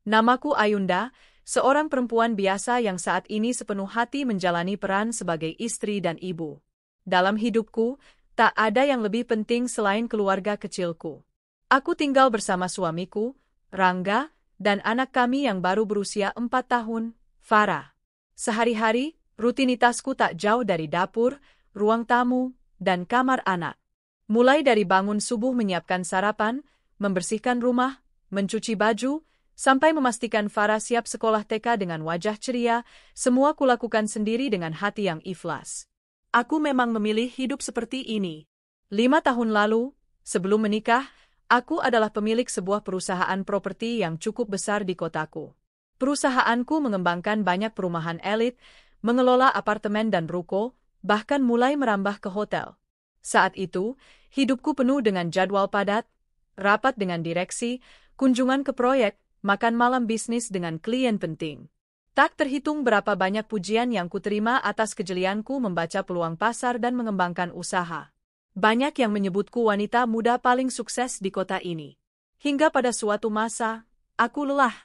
Namaku Ayunda, seorang perempuan biasa yang saat ini sepenuh hati menjalani peran sebagai istri dan ibu. Dalam hidupku, tak ada yang lebih penting selain keluarga kecilku. Aku tinggal bersama suamiku, Rangga, dan anak kami yang baru berusia 4 tahun, Farah. Sehari-hari, rutinitasku tak jauh dari dapur, ruang tamu, dan kamar anak. Mulai dari bangun subuh menyiapkan sarapan, membersihkan rumah, mencuci baju, sampai memastikan Farah siap sekolah TK dengan wajah ceria, semua kulakukan sendiri dengan hati yang ikhlas. Aku memang memilih hidup seperti ini. 5 tahun lalu, sebelum menikah, aku adalah pemilik sebuah perusahaan properti yang cukup besar di kotaku. Perusahaanku mengembangkan banyak perumahan elit, mengelola apartemen dan ruko, bahkan mulai merambah ke hotel. Saat itu, hidupku penuh dengan jadwal padat, rapat dengan direksi, kunjungan ke proyek, makan malam bisnis dengan klien penting. Tak terhitung berapa banyak pujian yang kuterima atas kejelianku membaca peluang pasar dan mengembangkan usaha. Banyak yang menyebutku wanita muda paling sukses di kota ini. Hingga pada suatu masa, aku lelah.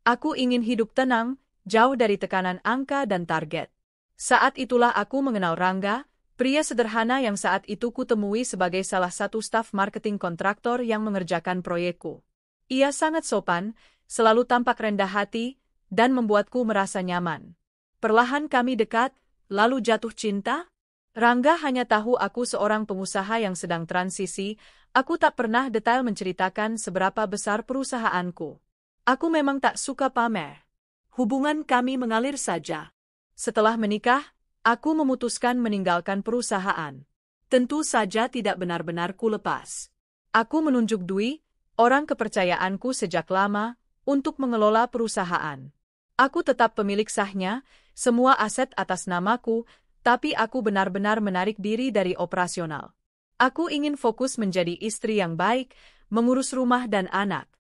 Aku ingin hidup tenang, jauh dari tekanan angka dan target. Saat itulah aku mengenal Rangga, pria sederhana yang saat itu kutemui sebagai salah satu staf marketing kontraktor yang mengerjakan proyekku. Ia sangat sopan, selalu tampak rendah hati, dan membuatku merasa nyaman. Perlahan kami dekat, lalu jatuh cinta. Rangga hanya tahu aku seorang pengusaha yang sedang transisi, aku tak pernah detail menceritakan seberapa besar perusahaanku. Aku memang tak suka pamer. Hubungan kami mengalir saja. Setelah menikah, aku memutuskan meninggalkan perusahaan. Tentu saja tidak benar-benar kulepas. Aku menunjuk Dwi, orang kepercayaanku sejak lama, untuk mengelola perusahaan. Aku tetap pemilik sahnya, semua aset atas namaku, tapi aku benar-benar menarik diri dari operasional. Aku ingin fokus menjadi istri yang baik, mengurus rumah dan anak.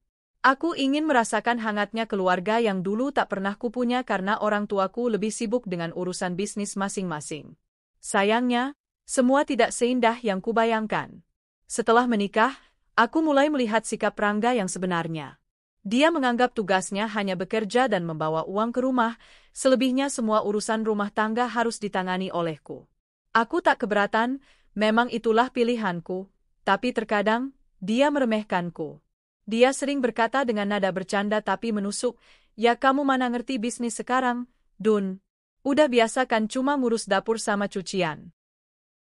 Aku ingin merasakan hangatnya keluarga yang dulu tak pernah kupunya karena orang tuaku lebih sibuk dengan urusan bisnis masing-masing. Sayangnya, semua tidak seindah yang kubayangkan. Setelah menikah, aku mulai melihat sikap Rangga yang sebenarnya. Dia menganggap tugasnya hanya bekerja dan membawa uang ke rumah, selebihnya semua urusan rumah tangga harus ditangani olehku. Aku tak keberatan, memang itulah pilihanku, tapi terkadang, dia meremehkanku. Dia sering berkata dengan nada bercanda tapi menusuk, "Ya kamu mana ngerti bisnis sekarang, Dun? Udah biasa kan cuma ngurus dapur sama cucian."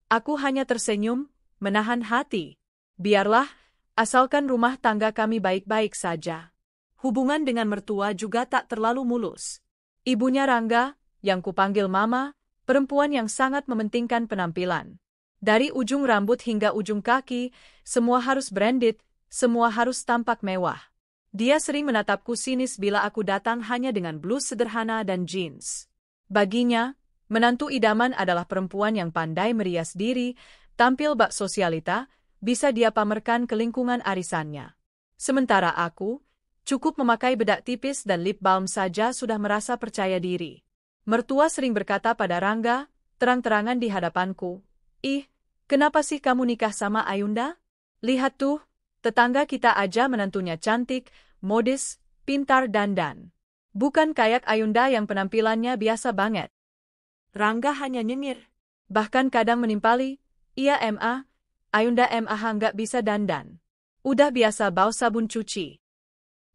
Aku hanya tersenyum, menahan hati. Biarlah, asalkan rumah tangga kami baik-baik saja. Hubungan dengan mertua juga tak terlalu mulus. Ibunya Rangga, yang kupanggil Mama, perempuan yang sangat mementingkan penampilan. Dari ujung rambut hingga ujung kaki, semua harus branded, semua harus tampak mewah. Dia sering menatapku sinis bila aku datang hanya dengan blus sederhana dan jeans. Baginya, menantu idaman adalah perempuan yang pandai merias diri, tampil bak sosialita, bisa dia pamerkan ke lingkungan arisannya. Sementara aku, cukup memakai bedak tipis dan lip balm saja sudah merasa percaya diri. Mertua sering berkata pada Rangga, terang-terangan di hadapanku, "Ih, kenapa sih kamu nikah sama Ayunda? Lihat tuh, tetangga kita aja menantunya cantik, modis, pintar dandan. Bukan kayak Ayunda yang penampilannya biasa banget." Rangga hanya nyengir. Bahkan kadang menimpali, "Iya Ayunda nggak bisa dandan. Udah biasa bau sabun cuci."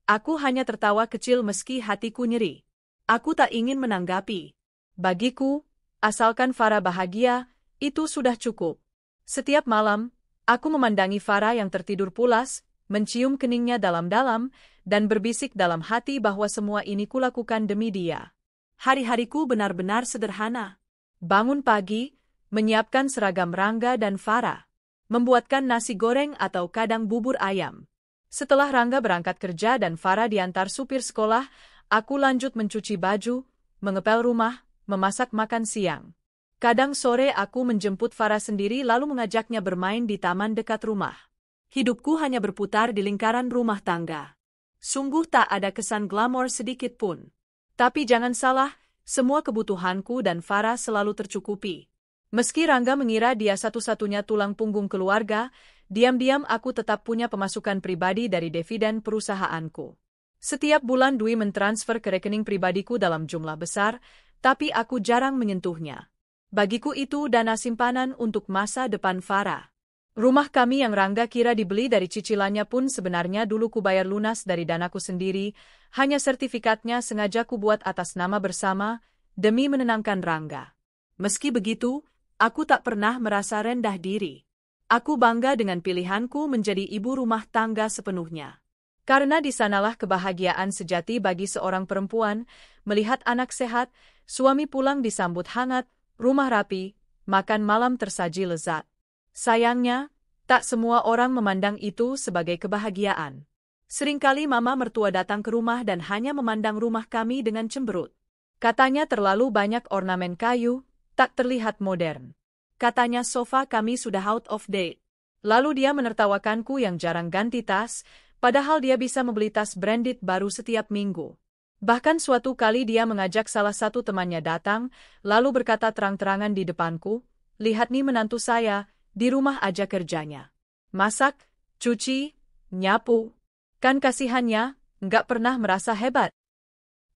Aku hanya tertawa kecil meski hatiku nyeri. Aku tak ingin menanggapi. Bagiku, asalkan Farah bahagia, itu sudah cukup. Setiap malam, aku memandangi Farah yang tertidur pulas, mencium keningnya dalam-dalam, dan berbisik dalam hati bahwa semua ini kulakukan demi dia. Hari-hariku benar-benar sederhana. Bangun pagi, menyiapkan seragam Rangga dan Farah. Membuatkan nasi goreng atau kadang bubur ayam. Setelah Rangga berangkat kerja dan Farah diantar supir sekolah, aku lanjut mencuci baju, mengepel rumah, memasak makan siang. Kadang sore aku menjemput Farah sendiri lalu mengajaknya bermain di taman dekat rumah. Hidupku hanya berputar di lingkaran rumah tangga. Sungguh tak ada kesan glamor sedikit pun. Tapi jangan salah, semua kebutuhanku dan Farah selalu tercukupi. Meski Rangga mengira dia satu-satunya tulang punggung keluarga, diam-diam aku tetap punya pemasukan pribadi dari dividen perusahaanku. Setiap bulan Dwi mentransfer ke rekening pribadiku dalam jumlah besar, tapi aku jarang menyentuhnya. Bagiku itu dana simpanan untuk masa depan Farah. Rumah kami yang Rangga kira dibeli dari cicilannya pun sebenarnya dulu kubayar lunas dari danaku sendiri, hanya sertifikatnya sengaja kubuat atas nama bersama, demi menenangkan Rangga. Meski begitu, aku tak pernah merasa rendah diri. Aku bangga dengan pilihanku menjadi ibu rumah tangga sepenuhnya. Karena di sanalah kebahagiaan sejati bagi seorang perempuan, melihat anak sehat, suami pulang disambut hangat, rumah rapi, makan malam tersaji lezat. Sayangnya, tak semua orang memandang itu sebagai kebahagiaan. Seringkali mama mertua datang ke rumah dan hanya memandang rumah kami dengan cemberut. Katanya terlalu banyak ornamen kayu, tak terlihat modern. Katanya sofa kami sudah out of date. Lalu dia menertawakanku yang jarang ganti tas, padahal dia bisa membeli tas branded baru setiap minggu. Bahkan suatu kali dia mengajak salah satu temannya datang, lalu berkata terang-terangan di depanku, "Lihat nih menantu saya, di rumah aja kerjanya. Masak, cuci, nyapu. Kan kasihannya, nggak pernah merasa hebat."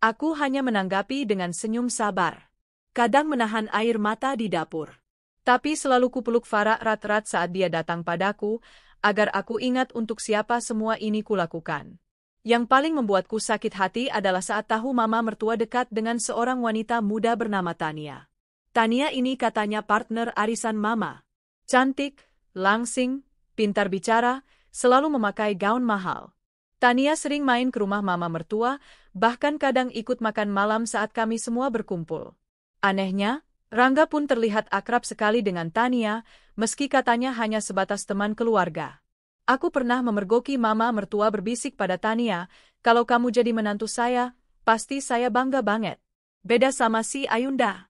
Aku hanya menanggapi dengan senyum sabar. Kadang menahan air mata di dapur. Tapi selalu kupeluk Farah erat-erat saat dia datang padaku, agar aku ingat untuk siapa semua ini kulakukan. Yang paling membuatku sakit hati adalah saat tahu mama mertua dekat dengan seorang wanita muda bernama Tania. Tania ini katanya partner arisan mama. Cantik, langsing, pintar bicara, selalu memakai gaun mahal. Tania sering main ke rumah mama mertua, bahkan kadang ikut makan malam saat kami semua berkumpul. Anehnya, Rangga pun terlihat akrab sekali dengan Tania, meski katanya hanya sebatas teman keluarga. Aku pernah memergoki mama mertua berbisik pada Tania, "Kalau kamu jadi menantu saya, pasti saya bangga banget. Beda sama si Ayunda."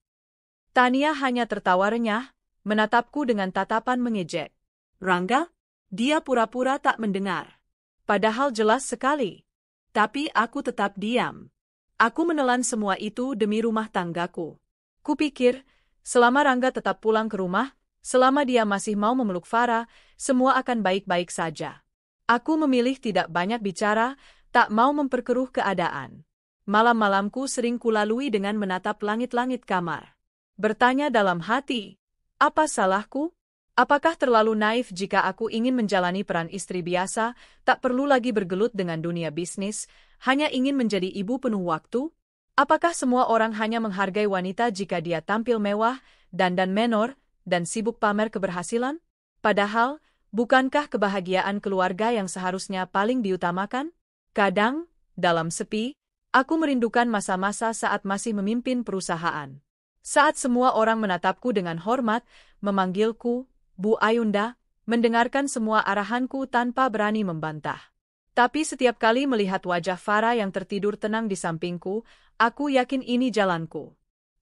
Tania hanya tertawa renyah, menatapku dengan tatapan mengejek. "Rangga?" Dia pura-pura tak mendengar. Padahal jelas sekali. Tapi aku tetap diam. Aku menelan semua itu demi rumah tanggaku. Kupikir, selama Rangga tetap pulang ke rumah, selama dia masih mau memeluk Farah, semua akan baik-baik saja. Aku memilih tidak banyak bicara, tak mau memperkeruh keadaan. Malam-malamku sering kulalui dengan menatap langit-langit kamar. Bertanya dalam hati, apa salahku? Apakah terlalu naif jika aku ingin menjalani peran istri biasa, tak perlu lagi bergelut dengan dunia bisnis, hanya ingin menjadi ibu penuh waktu? Apakah semua orang hanya menghargai wanita jika dia tampil mewah, dandan menor, dan sibuk pamer keberhasilan? Padahal, bukankah kebahagiaan keluarga yang seharusnya paling diutamakan? Kadang, dalam sepi, aku merindukan masa-masa saat masih memimpin perusahaan. Saat semua orang menatapku dengan hormat, memanggilku, "Bu Ayunda," mendengarkan semua arahanku tanpa berani membantah. Tapi setiap kali melihat wajah Farah yang tertidur tenang di sampingku, aku yakin ini jalanku.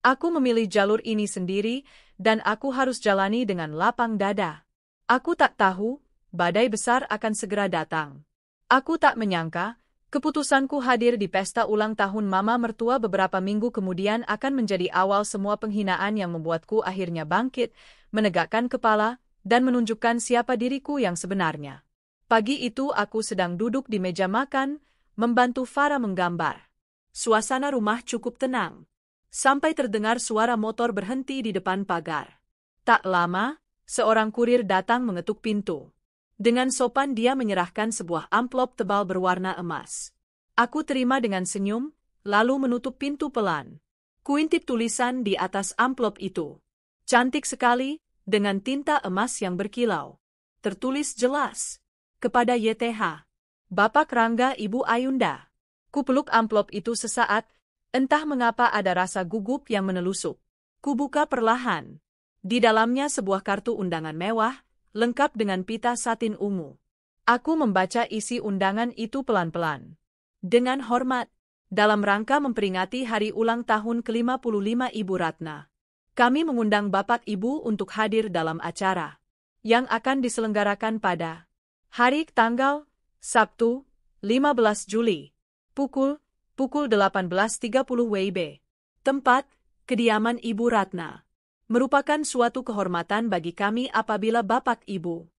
Aku memilih jalur ini sendiri, dan aku harus jalani dengan lapang dada. Aku tak tahu, badai besar akan segera datang. Aku tak menyangka, keputusanku hadir di pesta ulang tahun mama mertua beberapa minggu kemudian akan menjadi awal semua penghinaan yang membuatku akhirnya bangkit, menegakkan kepala, dan menunjukkan siapa diriku yang sebenarnya. Pagi itu aku sedang duduk di meja makan, membantu Farah menggambar. Suasana rumah cukup tenang. Sampai terdengar suara motor berhenti di depan pagar. Tak lama, seorang kurir datang mengetuk pintu. Dengan sopan dia menyerahkan sebuah amplop tebal berwarna emas. Aku terima dengan senyum, lalu menutup pintu pelan. Kuintip tulisan di atas amplop itu. Cantik sekali, dengan tinta emas yang berkilau. Tertulis jelas, kepada YTH. Bapak Rangga Ibu Ayunda. Kupeluk amplop itu sesaat, entah mengapa ada rasa gugup yang menelusup. Kubuka perlahan. Di dalamnya sebuah kartu undangan mewah, lengkap dengan pita satin ungu. Aku membaca isi undangan itu pelan-pelan. Dengan hormat, dalam rangka memperingati hari ulang tahun ke-55 Ibu Ratna. Kami mengundang Bapak Ibu untuk hadir dalam acara yang akan diselenggarakan pada hari tanggal Sabtu, 15 Juli, pukul 18.30 WIB. Tempat, kediaman Ibu Ratna. Merupakan suatu kehormatan bagi kami apabila Bapak Ibu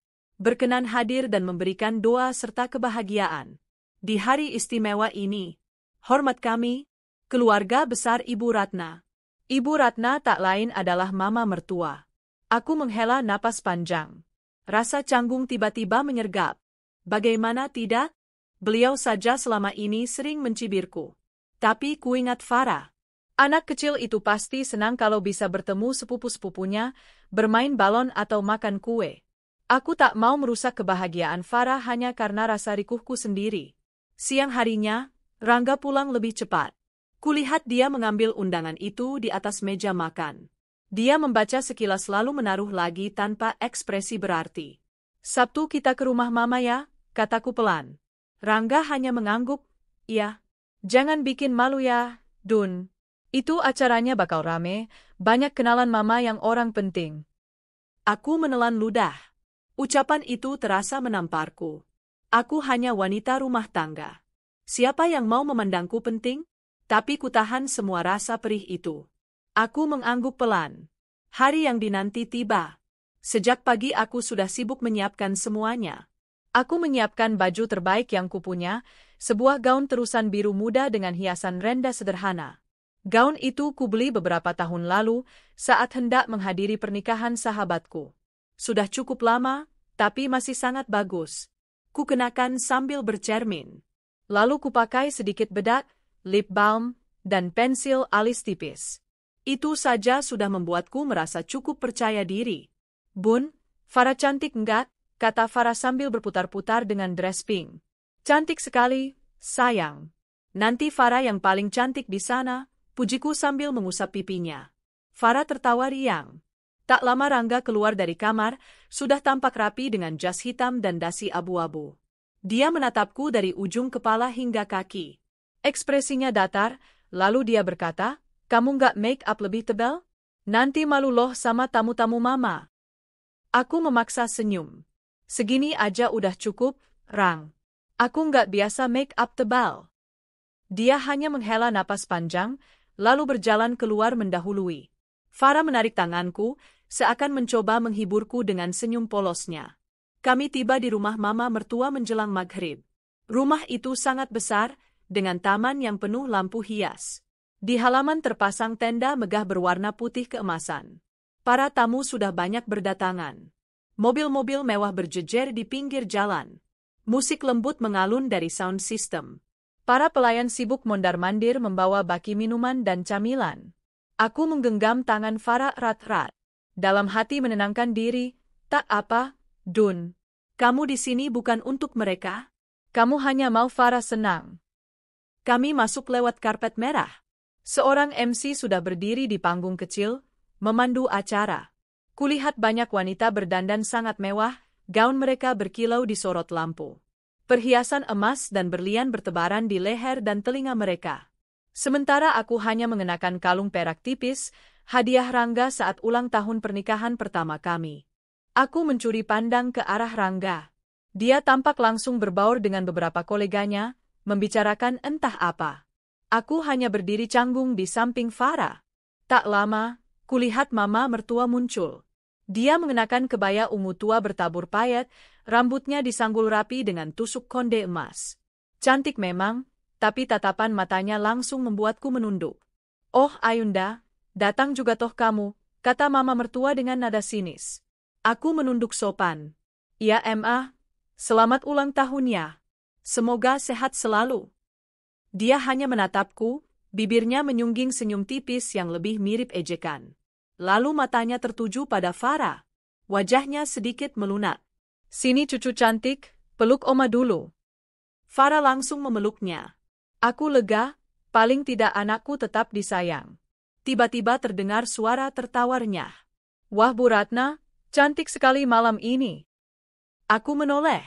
berkenan hadir dan memberikan doa serta kebahagiaan. Di hari istimewa ini, hormat kami, keluarga besar Ibu Ratna. Ibu Ratna tak lain adalah mama mertua. Aku menghela napas panjang. Rasa canggung tiba-tiba menyergap. Bagaimana tidak? Beliau saja selama ini sering mencibirku. Tapi kuingat Farah. Anak kecil itu pasti senang kalau bisa bertemu sepupu-sepupunya, bermain balon atau makan kue. Aku tak mau merusak kebahagiaan Farah hanya karena rasa rikuhku sendiri. Siang harinya, Rangga pulang lebih cepat. Kulihat dia mengambil undangan itu di atas meja makan. Dia membaca sekilas lalu menaruh lagi tanpa ekspresi berarti. Sabtu kita ke rumah mama ya, kataku pelan. Rangga hanya mengangguk, iya. Jangan bikin malu ya, Dun. Itu acaranya bakal rame, banyak kenalan mama yang orang penting. Aku menelan ludah. Ucapan itu terasa menamparku. Aku hanya wanita rumah tangga. Siapa yang mau memandangku penting? Tapi kutahan semua rasa perih itu. Aku mengangguk pelan. Hari yang dinanti tiba. Sejak pagi aku sudah sibuk menyiapkan semuanya. Aku menyiapkan baju terbaik yang kupunya, sebuah gaun terusan biru muda dengan hiasan renda sederhana. Gaun itu kubeli beberapa tahun lalu saat hendak menghadiri pernikahan sahabatku. Sudah cukup lama, tapi masih sangat bagus. Kukenakan sambil bercermin. Lalu kupakai sedikit bedak, lip balm, dan pensil alis tipis. Itu saja sudah membuatku merasa cukup percaya diri. Bun, Farah cantik enggak? Kata Farah sambil berputar-putar dengan dress pink. Cantik sekali, sayang. Nanti Farah yang paling cantik di sana, pujiku sambil mengusap pipinya. Farah tertawa riang. Tak lama Rangga keluar dari kamar, sudah tampak rapi dengan jas hitam dan dasi abu-abu. Dia menatapku dari ujung kepala hingga kaki. Ekspresinya datar, lalu dia berkata, kamu nggak make up lebih tebal? Nanti malu loh sama tamu-tamu mama. Aku memaksa senyum. Segini aja udah cukup, Rang. Aku nggak biasa make up tebal. Dia hanya menghela napas panjang, lalu berjalan keluar mendahului. Farah menarik tanganku, seakan mencoba menghiburku dengan senyum polosnya. Kami tiba di rumah mama mertua menjelang maghrib. Rumah itu sangat besar, dengan taman yang penuh lampu hias. Di halaman terpasang tenda megah berwarna putih keemasan. Para tamu sudah banyak berdatangan. Mobil-mobil mewah berjejer di pinggir jalan. Musik lembut mengalun dari sound system. Para pelayan sibuk mondar-mandir membawa baki minuman dan camilan. Aku menggenggam tangan Farah erat-erat. Dalam hati menenangkan diri, tak apa, Dun. Kamu di sini bukan untuk mereka. Kamu hanya mau Farah senang. Kami masuk lewat karpet merah. Seorang MC sudah berdiri di panggung kecil, memandu acara. Kulihat banyak wanita berdandan sangat mewah, gaun mereka berkilau di sorot lampu. Perhiasan emas dan berlian bertebaran di leher dan telinga mereka. Sementara aku hanya mengenakan kalung perak tipis, hadiah Rangga saat ulang tahun pernikahan pertama kami. Aku mencuri pandang ke arah Rangga. Dia tampak langsung berbaur dengan beberapa koleganya, membicarakan entah apa. Aku hanya berdiri canggung di samping Farah. Tak lama, kulihat mama mertua muncul. Dia mengenakan kebaya ungu tua bertabur payet, rambutnya disanggul rapi dengan tusuk konde emas. Cantik memang, tapi tatapan matanya langsung membuatku menunduk. Oh Ayunda, datang juga toh kamu, kata mama mertua dengan nada sinis. Aku menunduk sopan. Ya Ma, selamat ulang tahun ya. Semoga sehat selalu. Dia hanya menatapku, bibirnya menyungging senyum tipis yang lebih mirip ejekan. Lalu matanya tertuju pada Farah. Wajahnya sedikit melunak. Sini cucu cantik, peluk Oma dulu. Farah langsung memeluknya. Aku lega, paling tidak anakku tetap disayang. Tiba-tiba terdengar suara tertawarnya. Wah Bu Ratna, cantik sekali malam ini. Aku menoleh.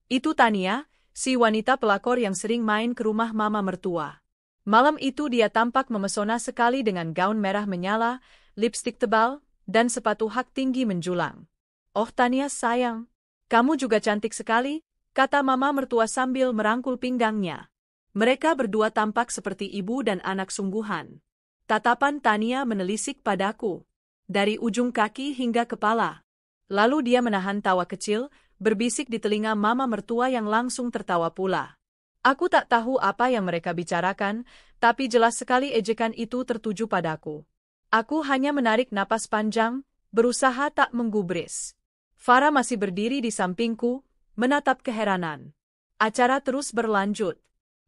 Itu Tania, si wanita pelakor yang sering main ke rumah mama mertua. Malam itu dia tampak memesona sekali dengan gaun merah menyala, lipstik tebal, dan sepatu hak tinggi menjulang. Oh Tania sayang, kamu juga cantik sekali, kata mama mertua sambil merangkul pinggangnya. Mereka berdua tampak seperti ibu dan anak sungguhan. Tatapan Tania menelisik padaku, dari ujung kaki hingga kepala. Lalu dia menahan tawa kecil, berbisik di telinga mama mertua yang langsung tertawa pula. Aku tak tahu apa yang mereka bicarakan, tapi jelas sekali ejekan itu tertuju padaku. Aku hanya menarik napas panjang, berusaha tak menggubris. Farah masih berdiri di sampingku, menatap keheranan. Acara terus berlanjut.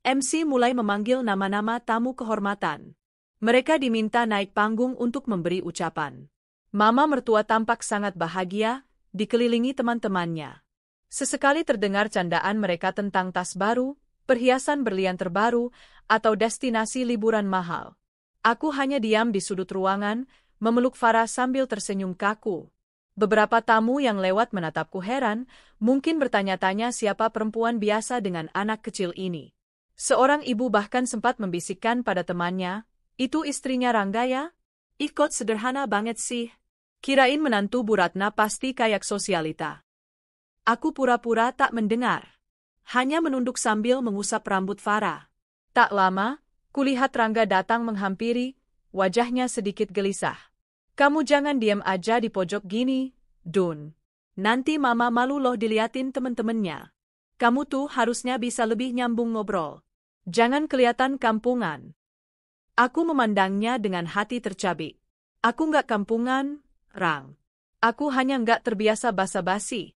MC mulai memanggil nama-nama tamu kehormatan. Mereka diminta naik panggung untuk memberi ucapan. Mama mertua tampak sangat bahagia, dikelilingi teman-temannya. Sesekali terdengar candaan mereka tentang tas baru, perhiasan berlian terbaru, atau destinasi liburan mahal. Aku hanya diam di sudut ruangan, memeluk Farah sambil tersenyum kaku. Beberapa tamu yang lewat menatapku heran, mungkin bertanya-tanya siapa perempuan biasa dengan anak kecil ini. Seorang ibu bahkan sempat membisikkan pada temannya, "Itu istrinya Rangga ya? Ikut sederhana banget sih. Kirain menantu Bu Ratna pasti kayak sosialita." Aku pura-pura tak mendengar. Hanya menunduk sambil mengusap rambut Farah. Tak lama, kulihat Rangga datang menghampiri, wajahnya sedikit gelisah. "Kamu jangan diam aja di pojok gini, Dun. Nanti mama malu loh diliatin temen-temennya. Kamu tuh harusnya bisa lebih nyambung ngobrol. Jangan kelihatan kampungan." Aku memandangnya dengan hati tercabik. "Aku nggak kampungan, Rang. Aku hanya nggak terbiasa basa-basi."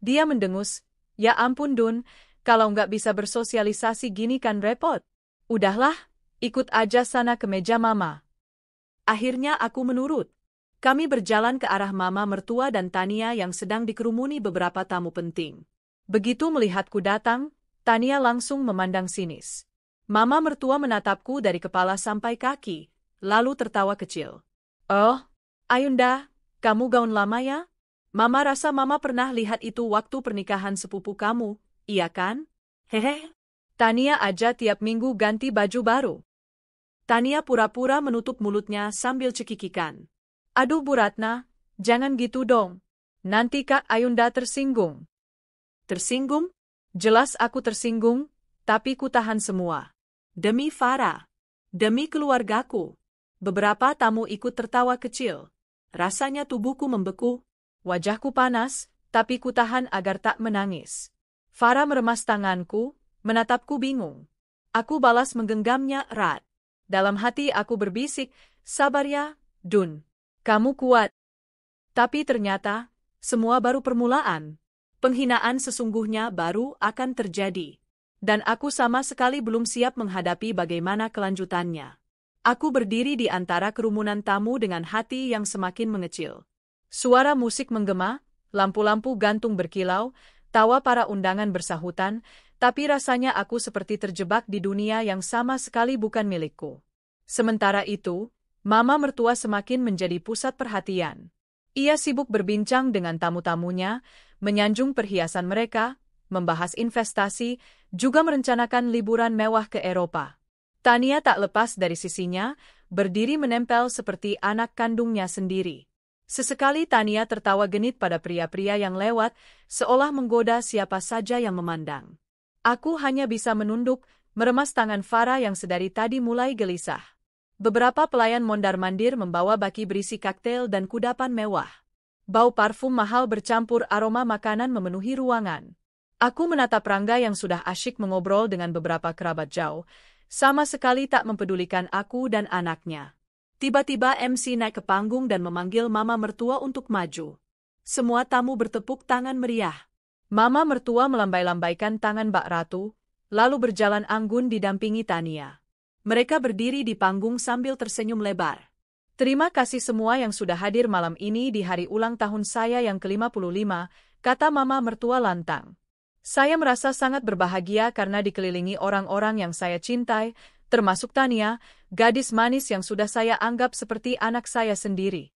Dia mendengus, "Ya ampun Dun, kalau nggak bisa bersosialisasi gini kan repot. Udahlah, ikut aja sana ke meja mama." Akhirnya aku menurut. Kami berjalan ke arah mama mertua dan Tania yang sedang dikerumuni beberapa tamu penting. Begitu melihatku datang, Tania langsung memandang sinis. Mama mertua menatapku dari kepala sampai kaki, lalu tertawa kecil. "Oh, Ayunda, kamu gaun lama ya? Mama rasa mama pernah lihat itu waktu pernikahan sepupu kamu, iya kan? Hehe." Tania aja tiap minggu ganti baju baru. Tania pura-pura menutup mulutnya sambil cekikikan. "Aduh Bu Ratna, jangan gitu dong. Nanti Kak Ayunda tersinggung." "Tersinggung? Jelas aku tersinggung, tapi ku tahan semua. Demi Farah. Demi keluargaku." Beberapa tamu ikut tertawa kecil. Rasanya tubuhku membeku. Wajahku panas, tapi ku tahan agar tak menangis. Farah meremas tanganku, menatapku bingung. Aku balas menggenggamnya erat. Dalam hati aku berbisik, "Sabar ya, Dun. Kamu kuat." Tapi ternyata, semua baru permulaan. Penghinaan sesungguhnya baru akan terjadi. Dan aku sama sekali belum siap menghadapi bagaimana kelanjutannya. Aku berdiri di antara kerumunan tamu dengan hati yang semakin mengecil. Suara musik menggema, lampu-lampu gantung berkilau, tawa para undangan bersahutan, tapi rasanya aku seperti terjebak di dunia yang sama sekali bukan milikku. Sementara itu, mama mertua semakin menjadi pusat perhatian. Ia sibuk berbincang dengan tamu-tamunya, menyanjung perhiasan mereka, membahas investasi, juga merencanakan liburan mewah ke Eropa. Tania tak lepas dari sisinya, berdiri menempel seperti anak kandungnya sendiri. Sesekali Tania tertawa genit pada pria-pria yang lewat, seolah menggoda siapa saja yang memandang. Aku hanya bisa menunduk, meremas tangan Farah yang sedari tadi mulai gelisah. Beberapa pelayan mondar-mandir membawa baki berisi koktail dan kudapan mewah. Bau parfum mahal bercampur aroma makanan memenuhi ruangan. Aku menatap Rangga yang sudah asyik mengobrol dengan beberapa kerabat jauh, sama sekali tak mempedulikan aku dan anaknya. Tiba-tiba MC naik ke panggung dan memanggil mama mertua untuk maju. Semua tamu bertepuk tangan meriah. Mama mertua melambai-lambaikan tangan Mbak Ratu, lalu berjalan anggun didampingi Tania. Mereka berdiri di panggung sambil tersenyum lebar. "Terima kasih semua yang sudah hadir malam ini di hari ulang tahun saya yang ke-55, kata mama mertua lantang. "Saya merasa sangat berbahagia karena dikelilingi orang-orang yang saya cintai, termasuk Tania, gadis manis yang sudah saya anggap seperti anak saya sendiri."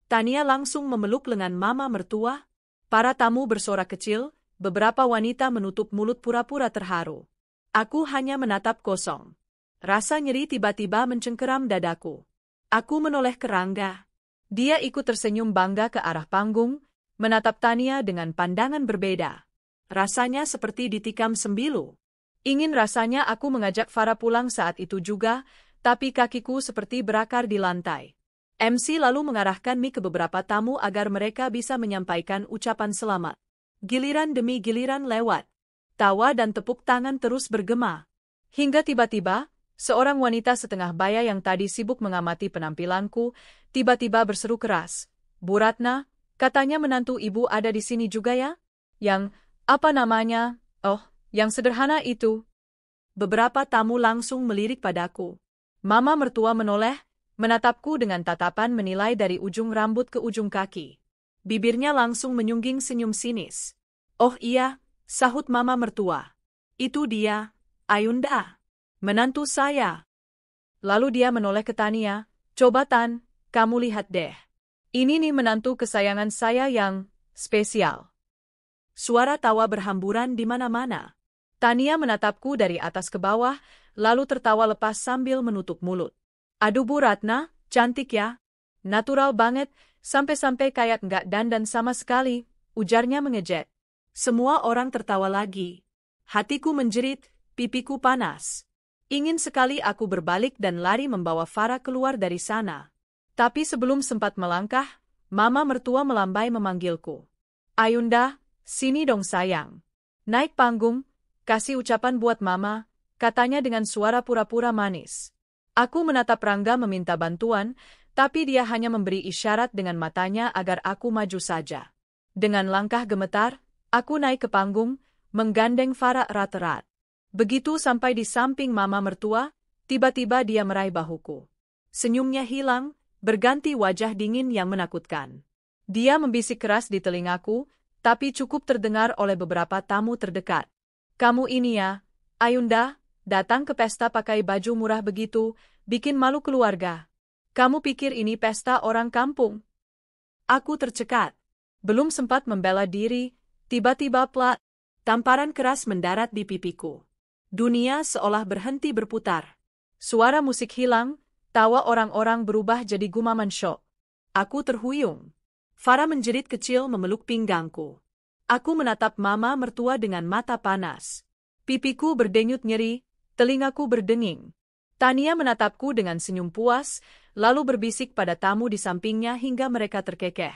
Tania langsung memeluk lengan mama mertua. Para tamu bersorak kecil, beberapa wanita menutup mulut pura-pura terharu. Aku hanya menatap kosong. Rasa nyeri tiba-tiba mencengkeram dadaku. Aku menoleh ke Rangga. Dia ikut tersenyum bangga ke arah panggung, menatap Tania dengan pandangan berbeda. Rasanya seperti ditikam sembilu. Ingin rasanya aku mengajak Farah pulang saat itu juga, tapi kakiku seperti berakar di lantai. MC lalu mengarahkan mic ke beberapa tamu agar mereka bisa menyampaikan ucapan selamat. Giliran demi giliran lewat. tawa dan tepuk tangan terus bergema. Hingga tiba-tiba, seorang wanita setengah baya yang tadi sibuk mengamati penampilanku, tiba-tiba berseru keras. "Bu Ratna, katanya menantu ibu ada di sini juga ya? Yang, apa namanya? Oh, yang sederhana itu." Beberapa tamu langsung melirik padaku. Mama mertua menoleh, menatapku dengan tatapan menilai dari ujung rambut ke ujung kaki. Bibirnya langsung menyungging senyum sinis. "Oh iya," sahut mama mertua. "Itu dia, Ayunda, menantu saya." Lalu dia menoleh ke Tania. "Coba Tan, kamu lihat deh. Ini nih menantu kesayangan saya yang spesial." Suara tawa berhamburan di mana-mana. Tania menatapku dari atas ke bawah, lalu tertawa lepas sambil menutup mulut. "Aduh Bu Ratna, cantik ya. Natural banget, sampai-sampai kayak nggak dandan sama sekali," ujarnya mengejek. Semua orang tertawa lagi. Hatiku menjerit, pipiku panas. Ingin sekali aku berbalik dan lari membawa Farah keluar dari sana. Tapi sebelum sempat melangkah, mama mertua melambai memanggilku. "Ayunda, sini dong sayang." Naik panggung, kasih ucapan buat mama, katanya dengan suara pura-pura manis. Aku menatap Rangga meminta bantuan, tapi dia hanya memberi isyarat dengan matanya agar aku maju saja. Dengan langkah gemetar, aku naik ke panggung, menggandeng Farah erat-erat. Begitu sampai di samping mama mertua, tiba-tiba dia meraih bahuku. Senyumnya hilang, berganti wajah dingin yang menakutkan. Dia membisik keras di telingaku, tapi cukup terdengar oleh beberapa tamu terdekat. "Kamu ini ya, Ayunda, datang ke pesta pakai baju murah begitu, bikin malu keluarga. Kamu pikir ini pesta orang kampung?" Aku tercekat. Belum sempat membela diri, tiba-tiba plak, tamparan keras mendarat di pipiku. Dunia seolah berhenti berputar. Suara musik hilang, tawa orang-orang berubah jadi gumaman syok. Aku terhuyung. Farah menjerit kecil memeluk pinggangku. Aku menatap mama mertua dengan mata panas. Pipiku berdenyut nyeri, telingaku berdenging. Tania menatapku dengan senyum puas, lalu berbisik pada tamu di sampingnya hingga mereka terkekeh.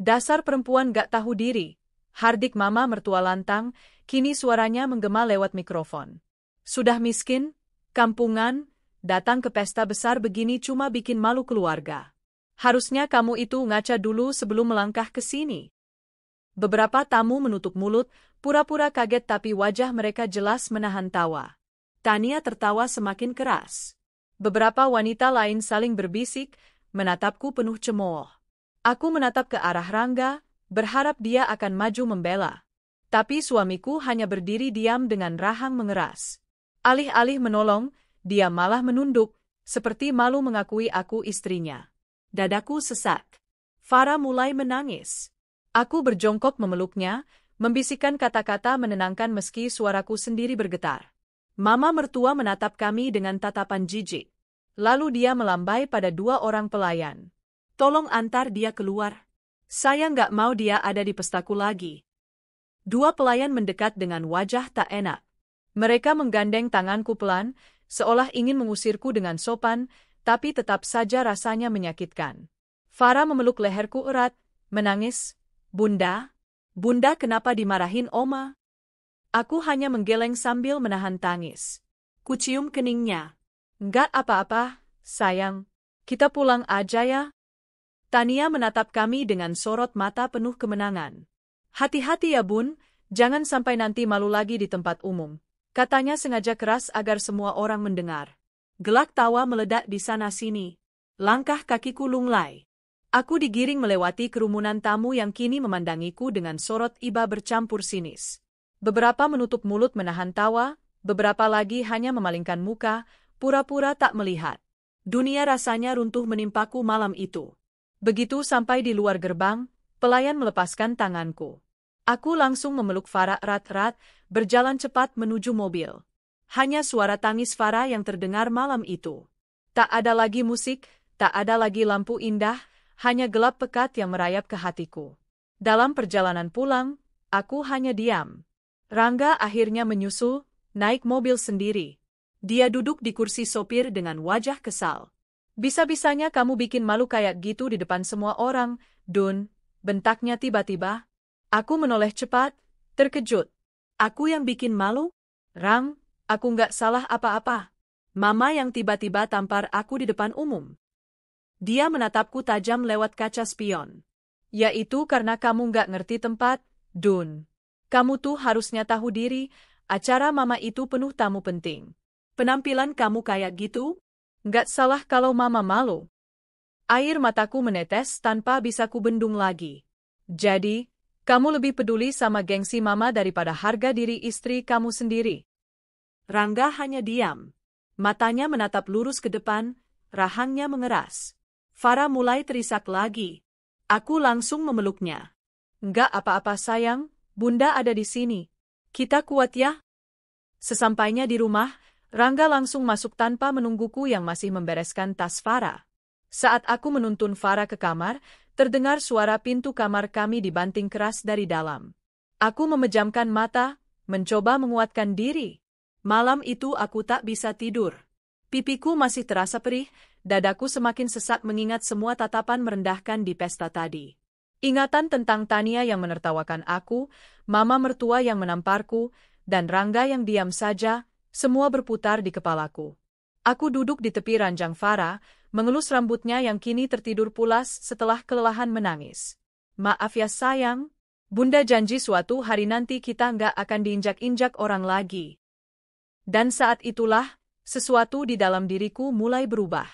"Dasar perempuan gak tahu diri," hardik mama mertua lantang, kini suaranya menggema lewat mikrofon. "Sudah miskin, kampungan, datang ke pesta besar begini cuma bikin malu keluarga. Harusnya kamu itu ngaca dulu sebelum melangkah ke sini." Beberapa tamu menutup mulut, pura-pura kaget tapi wajah mereka jelas menahan tawa. Tania tertawa semakin keras. Beberapa wanita lain saling berbisik, menatapku penuh cemooh. Aku menatap ke arah Rangga, berharap dia akan maju membela. Tapi suamiku hanya berdiri diam dengan rahang mengeras. Alih-alih menolong, dia malah menunduk, seperti malu mengakui aku istrinya. Dadaku sesak. Farah mulai menangis. Aku berjongkok memeluknya, membisikkan kata-kata menenangkan meski suaraku sendiri bergetar. Mama mertua menatap kami dengan tatapan jijik. Lalu dia melambai pada dua orang pelayan. "Tolong antar dia keluar. Saya nggak mau dia ada di pestaku lagi." Dua pelayan mendekat dengan wajah tak enak. Mereka menggandeng tanganku pelan, seolah ingin mengusirku dengan sopan, tapi tetap saja rasanya menyakitkan. Farah memeluk leherku erat, menangis. "Bunda? Bunda kenapa dimarahin Oma?" Aku hanya menggeleng sambil menahan tangis. Kucium keningnya. "Nggak apa-apa, sayang. Kita pulang aja ya." Tania menatap kami dengan sorot mata penuh kemenangan. "Hati-hati ya Bun, jangan sampai nanti malu lagi di tempat umum," katanya sengaja keras agar semua orang mendengar. Gelak tawa meledak di sana-sini. Langkah kakiku lunglai. Aku digiring melewati kerumunan tamu yang kini memandangiku dengan sorot iba bercampur sinis. Beberapa menutup mulut menahan tawa, beberapa lagi hanya memalingkan muka, pura-pura tak melihat. Dunia rasanya runtuh menimpaku malam itu. Begitu sampai di luar gerbang, pelayan melepaskan tanganku. Aku langsung memeluk Farah erat-erat, berjalan cepat menuju mobil. Hanya suara tangis Farah yang terdengar malam itu. Tak ada lagi musik, tak ada lagi lampu indah, hanya gelap pekat yang merayap ke hatiku. Dalam perjalanan pulang, aku hanya diam. Rangga akhirnya menyusul, naik mobil sendiri. Dia duduk di kursi sopir dengan wajah kesal. "Bisa-bisanya kamu bikin malu kayak gitu di depan semua orang, Dun," bentaknya tiba-tiba. Aku menoleh cepat, terkejut. Aku yang bikin malu? Rang, aku nggak salah apa-apa. Mama yang tiba-tiba tampar aku di depan umum. Dia menatapku tajam lewat kaca spion. Yaitu karena kamu nggak ngerti tempat, Dun. Kamu tuh harusnya tahu diri, acara mama itu penuh tamu penting. Penampilan kamu kayak gitu? Nggak salah kalau mama malu. Air mataku menetes tanpa bisa kubendung lagi. Jadi, kamu lebih peduli sama gengsi mama daripada harga diri istri kamu sendiri. Rangga hanya diam. Matanya menatap lurus ke depan, rahangnya mengeras. Farah mulai terisak lagi. Aku langsung memeluknya. Nggak apa-apa sayang, Bunda ada di sini. Kita kuat ya? Sesampainya di rumah, Rangga langsung masuk tanpa menungguku yang masih membereskan tas Farah. Saat aku menuntun Farah ke kamar, terdengar suara pintu kamar kami dibanting keras dari dalam. Aku memejamkan mata, mencoba menguatkan diri. Malam itu aku tak bisa tidur. Pipiku masih terasa perih, dadaku semakin sesak mengingat semua tatapan merendahkan di pesta tadi. Ingatan tentang Tania yang menertawakan aku, mama mertua yang menamparku, dan Rangga yang diam saja, semua berputar di kepalaku. Aku duduk di tepi ranjang Farah, mengelus rambutnya yang kini tertidur pulas setelah kelelahan menangis. Maaf ya sayang, Bunda janji suatu hari nanti kita nggak akan diinjak-injak orang lagi. Dan saat itulah, sesuatu di dalam diriku mulai berubah.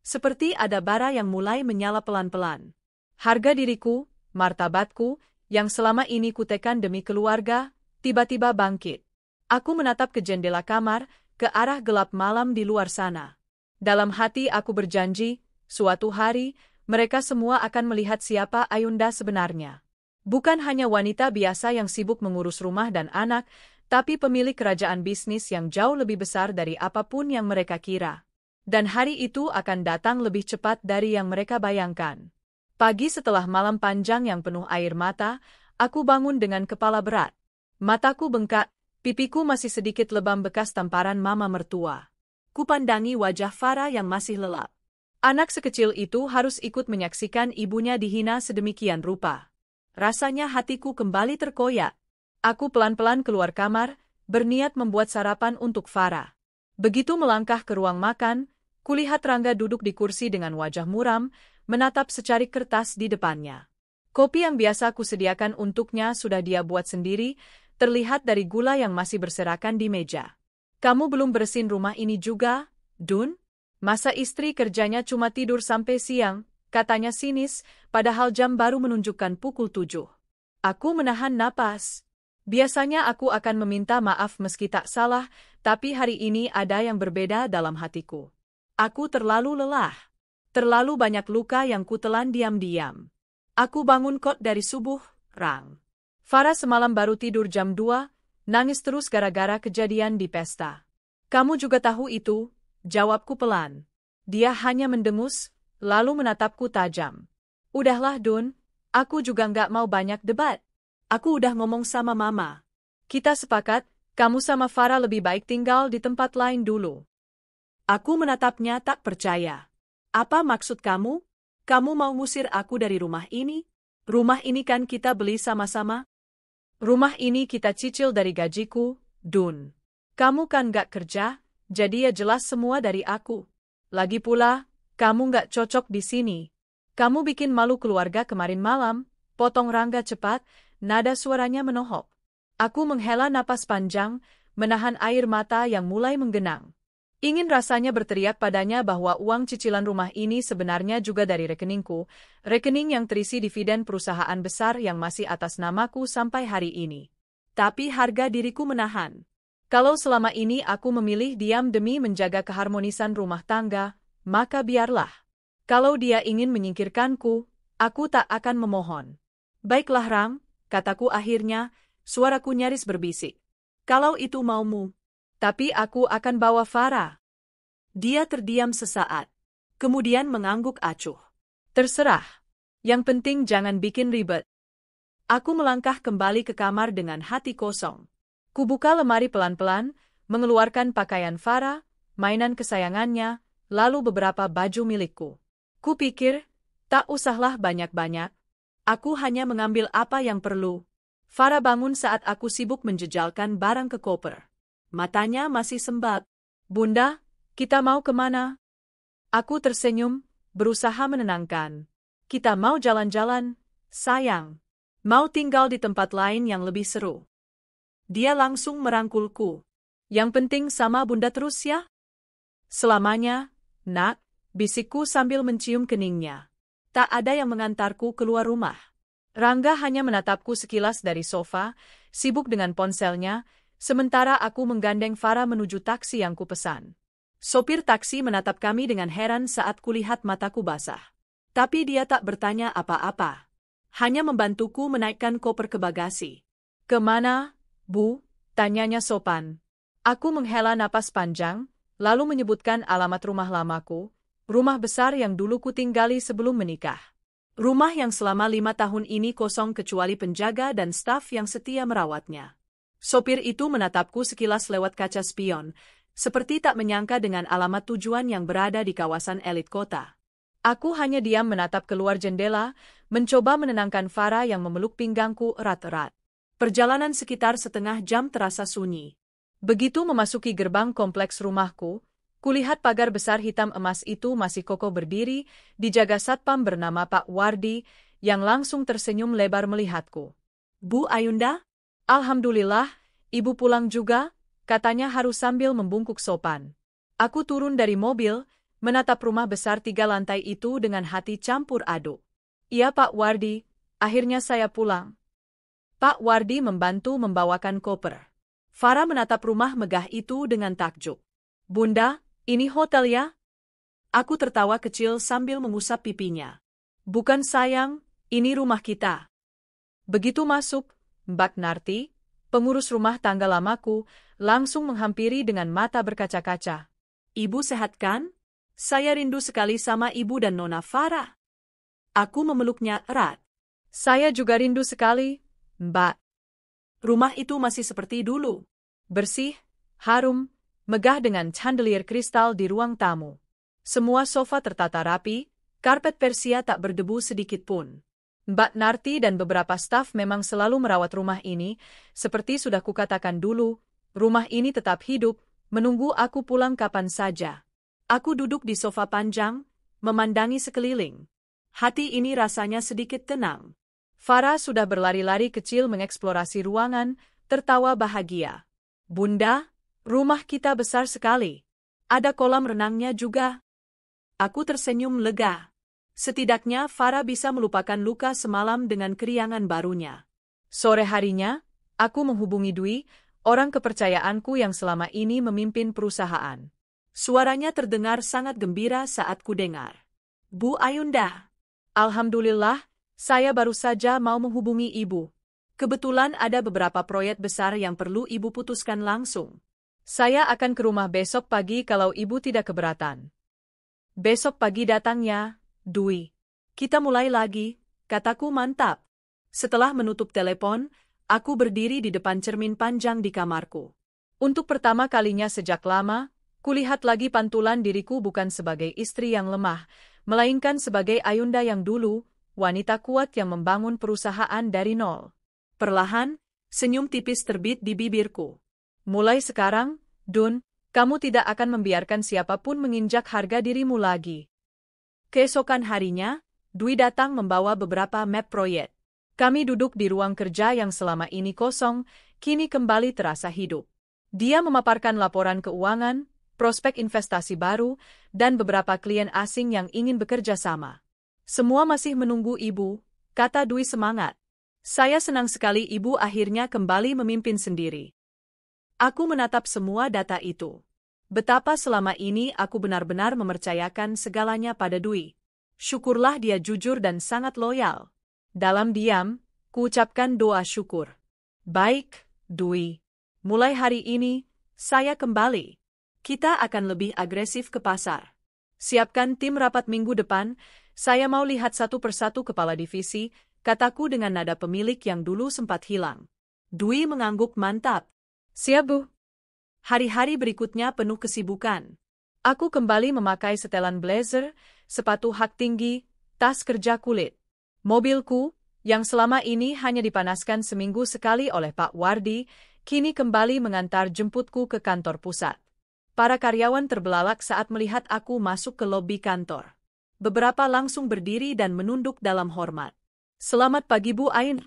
Seperti ada bara yang mulai menyala pelan-pelan. Harga diriku, martabatku, yang selama ini kutekan demi keluarga, tiba-tiba bangkit. Aku menatap ke jendela kamar, ke arah gelap malam di luar sana. Dalam hati aku berjanji, suatu hari, mereka semua akan melihat siapa Ayunda sebenarnya. Bukan hanya wanita biasa yang sibuk mengurus rumah dan anak, tapi pemilik kerajaan bisnis yang jauh lebih besar dari apapun yang mereka kira. Dan hari itu akan datang lebih cepat dari yang mereka bayangkan. Pagi setelah malam panjang yang penuh air mata, aku bangun dengan kepala berat. Mataku bengkak, pipiku masih sedikit lebam bekas tamparan mama mertua. Kupandangi wajah Farah yang masih lelap. Anak sekecil itu harus ikut menyaksikan ibunya dihina sedemikian rupa. Rasanya hatiku kembali terkoyak. Aku pelan-pelan keluar kamar, berniat membuat sarapan untuk Farah. Begitu melangkah ke ruang makan, kulihat Rangga duduk di kursi dengan wajah muram, menatap secarik kertas di depannya. Kopi yang biasa kusediakan untuknya sudah dia buat sendiri, terlihat dari gula yang masih berserakan di meja. Kamu belum bersihin rumah ini juga, Dun? Masa istri kerjanya cuma tidur sampai siang, katanya sinis, padahal jam baru menunjukkan pukul 7. Aku menahan napas. Biasanya aku akan meminta maaf meski tak salah, tapi hari ini ada yang berbeda dalam hatiku. Aku terlalu lelah. Terlalu banyak luka yang kutelan diam-diam. Aku bangun kok dari subuh, Rang. Farah semalam baru tidur jam 2, nangis terus gara-gara kejadian di pesta. Kamu juga tahu itu, jawabku pelan. Dia hanya mendengus, lalu menatapku tajam. Udahlah Dun, aku juga nggak mau banyak debat. Aku udah ngomong sama mama. Kita sepakat, kamu sama Farah lebih baik tinggal di tempat lain dulu. Aku menatapnya tak percaya. Apa maksud kamu? Kamu mau ngusir aku dari rumah ini? Rumah ini kan kita beli sama-sama? Rumah ini kita cicil dari gajiku, Dun. Kamu kan nggak kerja, jadi ya jelas semua dari aku. Lagi pula, kamu nggak cocok di sini. Kamu bikin malu keluarga kemarin malam, potong Rangga cepat, nada suaranya menohok. Aku menghela napas panjang, menahan air mata yang mulai menggenang. Ingin rasanya berteriak padanya bahwa uang cicilan rumah ini sebenarnya juga dari rekeningku, rekening yang terisi dividen perusahaan besar yang masih atas namaku sampai hari ini. Tapi harga diriku menahan. Kalau selama ini aku memilih diam demi menjaga keharmonisan rumah tangga, maka biarlah. Kalau dia ingin menyingkirkanku, aku tak akan memohon. Baiklah Rang, kataku akhirnya, suaraku nyaris berbisik. Kalau itu maumu. Tapi aku akan bawa Farah. Dia terdiam sesaat. Kemudian mengangguk acuh. Terserah. Yang penting jangan bikin ribet. Aku melangkah kembali ke kamar dengan hati kosong. Kubuka lemari pelan-pelan, mengeluarkan pakaian Farah, mainan kesayangannya, lalu beberapa baju milikku. Kupikir, tak usahlah banyak-banyak. Aku hanya mengambil apa yang perlu. Farah bangun saat aku sibuk menjejalkan barang ke koper. Matanya masih sembab. Bunda, kita mau kemana? Aku tersenyum, berusaha menenangkan. Kita mau jalan-jalan, sayang. Mau tinggal di tempat lain yang lebih seru. Dia langsung merangkulku. Yang penting sama Bunda terus ya? Selamanya, nak, bisikku sambil mencium keningnya. Tak ada yang mengantarku keluar rumah. Rangga hanya menatapku sekilas dari sofa, sibuk dengan ponselnya, sementara aku menggandeng Farah menuju taksi yang kupesan. Sopir taksi menatap kami dengan heran saat kulihat mataku basah. Tapi dia tak bertanya apa-apa. Hanya membantuku menaikkan koper ke bagasi. Kemana, Bu? Tanyanya sopan. Aku menghela napas panjang, lalu menyebutkan alamat rumah lamaku, rumah besar yang dulu kutinggali sebelum menikah. Rumah yang selama 5 tahun ini kosong kecuali penjaga dan staf yang setia merawatnya. Sopir itu menatapku sekilas lewat kaca spion, seperti tak menyangka dengan alamat tujuan yang berada di kawasan elit kota. Aku hanya diam menatap keluar jendela, mencoba menenangkan Farah yang memeluk pinggangku erat-erat. Perjalanan sekitar setengah jam terasa sunyi. Begitu memasuki gerbang kompleks rumahku, kulihat pagar besar hitam emas itu masih kokoh berdiri, dijaga satpam bernama Pak Wardi, yang langsung tersenyum lebar melihatku. Bu Ayunda? Alhamdulillah, Ibu pulang juga, katanya harus sambil membungkuk sopan. Aku turun dari mobil, menatap rumah besar 3 lantai itu dengan hati campur aduk. Iya Pak Wardi, akhirnya saya pulang. Pak Wardi membantu membawakan koper. Farah menatap rumah megah itu dengan takjub. Bunda, ini hotel ya? Aku tertawa kecil sambil mengusap pipinya. Bukan sayang, ini rumah kita. Begitu masuk, Mbak Narti, pengurus rumah tangga lamaku, langsung menghampiri dengan mata berkaca-kaca. Ibu sehat kan? Saya rindu sekali sama ibu dan Nona Farah. Aku memeluknya erat. Saya juga rindu sekali, Mbak. Rumah itu masih seperti dulu. Bersih, harum, megah dengan chandelier kristal di ruang tamu. Semua sofa tertata rapi, karpet Persia tak berdebu sedikit pun. Mbak Narti dan beberapa staf memang selalu merawat rumah ini, seperti sudah kukatakan dulu, rumah ini tetap hidup, menunggu aku pulang kapan saja. Aku duduk di sofa panjang, memandangi sekeliling. Hati ini rasanya sedikit tenang. Farah sudah berlari-lari kecil mengeksplorasi ruangan, tertawa bahagia. Bunda, rumah kita besar sekali. Ada kolam renangnya juga. Aku tersenyum lega. Setidaknya Farah bisa melupakan luka semalam dengan keriangan barunya. Sore harinya, aku menghubungi Dwi, orang kepercayaanku yang selama ini memimpin perusahaan. Suaranya terdengar sangat gembira saat kudengar. Bu Ayunda. Alhamdulillah, saya baru saja mau menghubungi Ibu. Kebetulan ada beberapa proyek besar yang perlu Ibu putuskan langsung. Saya akan ke rumah besok pagi kalau Ibu tidak keberatan. Besok pagi datangnya, Dwi. Kita mulai lagi, kataku mantap. Setelah menutup telepon, aku berdiri di depan cermin panjang di kamarku. Untuk pertama kalinya sejak lama, kulihat lagi pantulan diriku bukan sebagai istri yang lemah, melainkan sebagai Ayunda yang dulu, wanita kuat yang membangun perusahaan dari nol. Perlahan, senyum tipis terbit di bibirku. Mulai sekarang, Dun, kamu tidak akan membiarkan siapapun menginjak harga dirimu lagi. Keesokan harinya, Dwi datang membawa beberapa map proyek. Kami duduk di ruang kerja yang selama ini kosong, kini kembali terasa hidup. Dia memaparkan laporan keuangan, prospek investasi baru, dan beberapa klien asing yang ingin bekerja sama. Semua masih menunggu Ibu, kata Dwi semangat. Saya senang sekali Ibu akhirnya kembali memimpin sendiri. Aku menatap semua data itu. Betapa selama ini aku benar-benar mempercayakan segalanya pada Dwi. Syukurlah dia jujur dan sangat loyal. Dalam diam, kuucapkan doa syukur. Baik, Dwi. Mulai hari ini, saya kembali. Kita akan lebih agresif ke pasar. Siapkan tim rapat minggu depan, saya mau lihat satu persatu kepala divisi, kataku dengan nada pemilik yang dulu sempat hilang. Dwi mengangguk mantap. Siap, Bu. Hari-hari berikutnya penuh kesibukan. Aku kembali memakai setelan blazer, sepatu hak tinggi, tas kerja kulit. Mobilku, yang selama ini hanya dipanaskan seminggu sekali oleh Pak Wardi, kini kembali mengantar jemputku ke kantor pusat. Para karyawan terbelalak saat melihat aku masuk ke lobi kantor. Beberapa langsung berdiri dan menunduk dalam hormat. "Selamat pagi Bu Ain."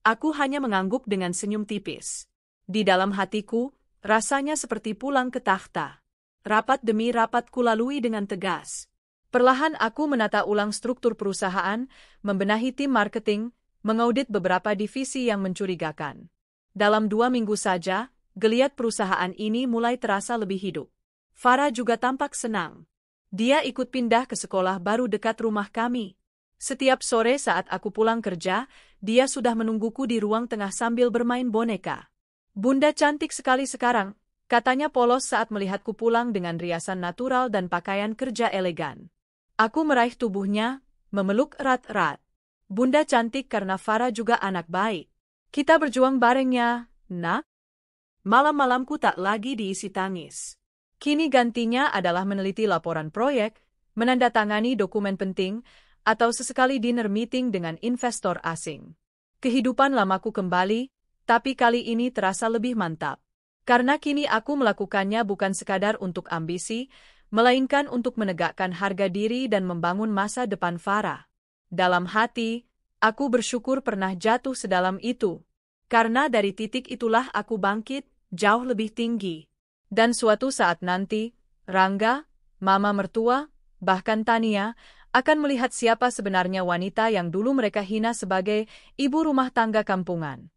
Aku hanya mengangguk dengan senyum tipis. Di dalam hatiku, rasanya seperti pulang ke takhta. Rapat demi rapat kulalui dengan tegas. Perlahan aku menata ulang struktur perusahaan, membenahi tim marketing, mengaudit beberapa divisi yang mencurigakan. Dalam 2 minggu saja, geliat perusahaan ini mulai terasa lebih hidup. Farah juga tampak senang. Dia ikut pindah ke sekolah baru dekat rumah kami. Setiap sore saat aku pulang kerja, dia sudah menungguku di ruang tengah sambil bermain boneka. "Bunda cantik sekali sekarang," katanya polos saat melihatku pulang dengan riasan natural dan pakaian kerja elegan. Aku meraih tubuhnya, memeluk erat-erat. "Bunda cantik karena Farah juga anak baik. Kita berjuang barengnya, nak." Malam-malamku tak lagi diisi tangis. Kini gantinya adalah meneliti laporan proyek, menandatangani dokumen penting, atau sesekali dinner meeting dengan investor asing. Kehidupan lamaku kembali, tapi kali ini terasa lebih mantap. Karena kini aku melakukannya bukan sekadar untuk ambisi, melainkan untuk menegakkan harga diri dan membangun masa depan Farah. Dalam hati, aku bersyukur pernah jatuh sedalam itu. Karena dari titik itulah aku bangkit, jauh lebih tinggi. Dan suatu saat nanti, Rangga, mama mertua, bahkan Tania, akan melihat siapa sebenarnya wanita yang dulu mereka hina sebagai ibu rumah tangga kampungan.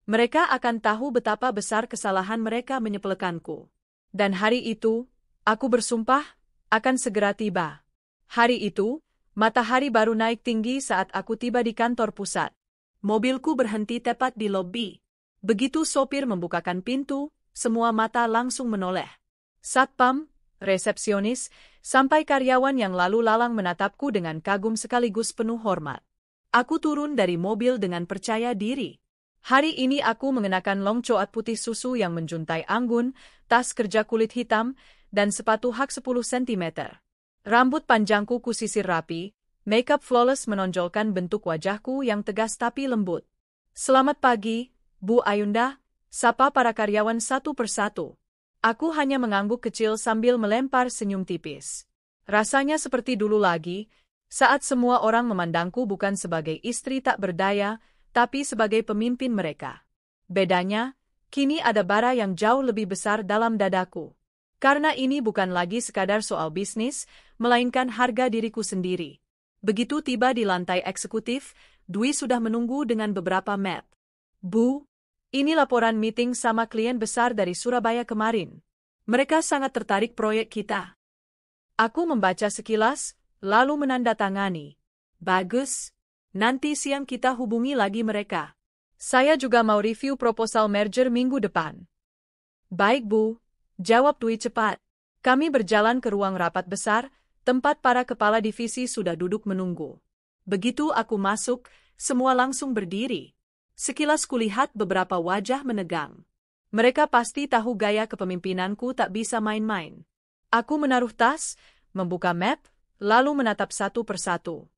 Mereka akan tahu betapa besar kesalahan mereka menyepelekanku. Dan hari itu, aku bersumpah, akan segera tiba. Hari itu, matahari baru naik tinggi saat aku tiba di kantor pusat. Mobilku berhenti tepat di lobi. Begitu sopir membukakan pintu, semua mata langsung menoleh. Satpam, resepsionis, sampai karyawan yang lalu lalang menatapku dengan kagum sekaligus penuh hormat. Aku turun dari mobil dengan percaya diri. Hari ini aku mengenakan long coat putih susu yang menjuntai anggun, tas kerja kulit hitam, dan sepatu hak 10 cm. Rambut panjangku kusisir rapi, makeup flawless menonjolkan bentuk wajahku yang tegas tapi lembut. "Selamat pagi, Bu Ayunda," sapa para karyawan satu persatu. Aku hanya mengangguk kecil sambil melempar senyum tipis. Rasanya seperti dulu lagi, saat semua orang memandangku bukan sebagai istri tak berdaya, tapi sebagai pemimpin mereka. Bedanya, kini ada bara yang jauh lebih besar dalam dadaku. Karena ini bukan lagi sekadar soal bisnis, melainkan harga diriku sendiri. Begitu tiba di lantai eksekutif, Dwi sudah menunggu dengan beberapa map. "Bu, ini laporan meeting sama klien besar dari Surabaya kemarin. Mereka sangat tertarik proyek kita." Aku membaca sekilas, lalu menandatangani. "Bagus. Nanti siang kita hubungi lagi mereka. Saya juga mau review proposal merger minggu depan." "Baik Bu," jawab Dwi cepat. Kami berjalan ke ruang rapat besar, tempat para kepala divisi sudah duduk menunggu. Begitu aku masuk, semua langsung berdiri. Sekilas kulihat beberapa wajah menegang. Mereka pasti tahu gaya kepemimpinanku tak bisa main-main. Aku menaruh tas, membuka map, lalu menatap satu persatu.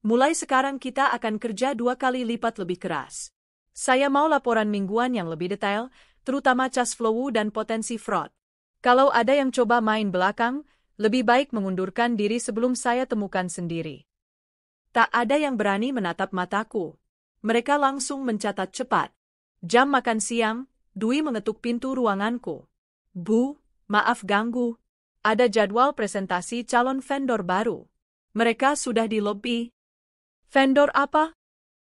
"Mulai sekarang kita akan kerja 2 kali lipat lebih keras. Saya mau laporan mingguan yang lebih detail, terutama cash flow dan potensi fraud. Kalau ada yang coba main belakang, lebih baik mengundurkan diri sebelum saya temukan sendiri." Tak ada yang berani menatap mataku. Mereka langsung mencatat cepat. Jam makan siang, Dwi mengetuk pintu ruanganku. "Bu, maaf ganggu. Ada jadwal presentasi calon vendor baru. Mereka sudah di lobi." "Vendor apa?"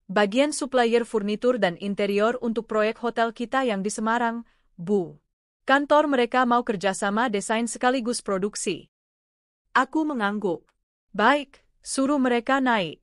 "Bagian supplier furnitur dan interior untuk proyek hotel kita yang di Semarang, Bu. Kantor mereka mau kerjasama desain sekaligus produksi." Aku mengangguk. "Baik, suruh mereka naik."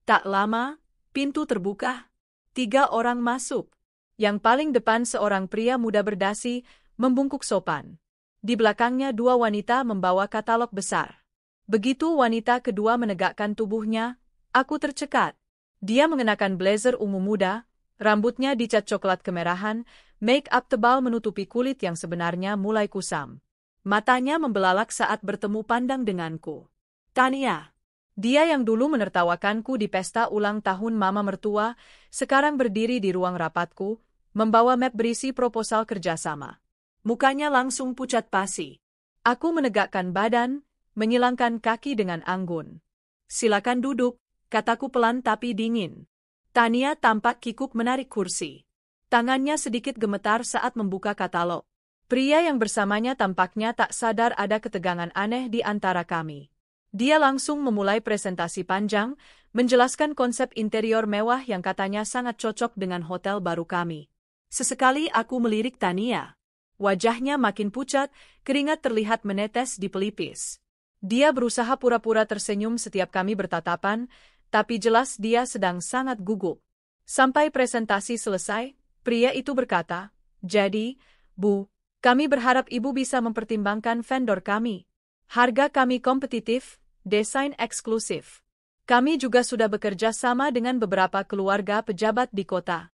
Tak lama, pintu terbuka. 3 orang masuk. Yang paling depan seorang pria muda berdasi, membungkuk sopan. Di belakangnya 2 wanita membawa katalog besar. Begitu wanita kedua menegakkan tubuhnya, aku tercekat. Dia mengenakan blazer ungu muda, rambutnya dicat coklat kemerahan, make-up tebal menutupi kulit yang sebenarnya mulai kusam. Matanya membelalak saat bertemu pandang denganku. "Tania." Dia yang dulu menertawakanku di pesta ulang tahun mama mertua, sekarang berdiri di ruang rapatku, membawa map berisi proposal kerjasama. Mukanya langsung pucat pasi. Aku menegakkan badan, menyilangkan kaki dengan anggun. Silakan duduk, kataku pelan tapi dingin. Tania tampak kikuk menarik kursi. Tangannya sedikit gemetar saat membuka katalog. Pria yang bersamanya tampaknya tak sadar ada ketegangan aneh di antara kami. Dia langsung memulai presentasi panjang, menjelaskan konsep interior mewah yang katanya sangat cocok dengan hotel baru kami. Sesekali aku melirik Tania. Wajahnya makin pucat, keringat terlihat menetes di pelipis. Dia berusaha pura-pura tersenyum setiap kami bertatapan, tapi jelas dia sedang sangat gugup. Sampai presentasi selesai, pria itu berkata, "Jadi, Bu, kami berharap Ibu bisa mempertimbangkan vendor kami. Harga kami kompetitif, desain eksklusif. Kami juga sudah bekerja sama dengan beberapa keluarga pejabat di kota."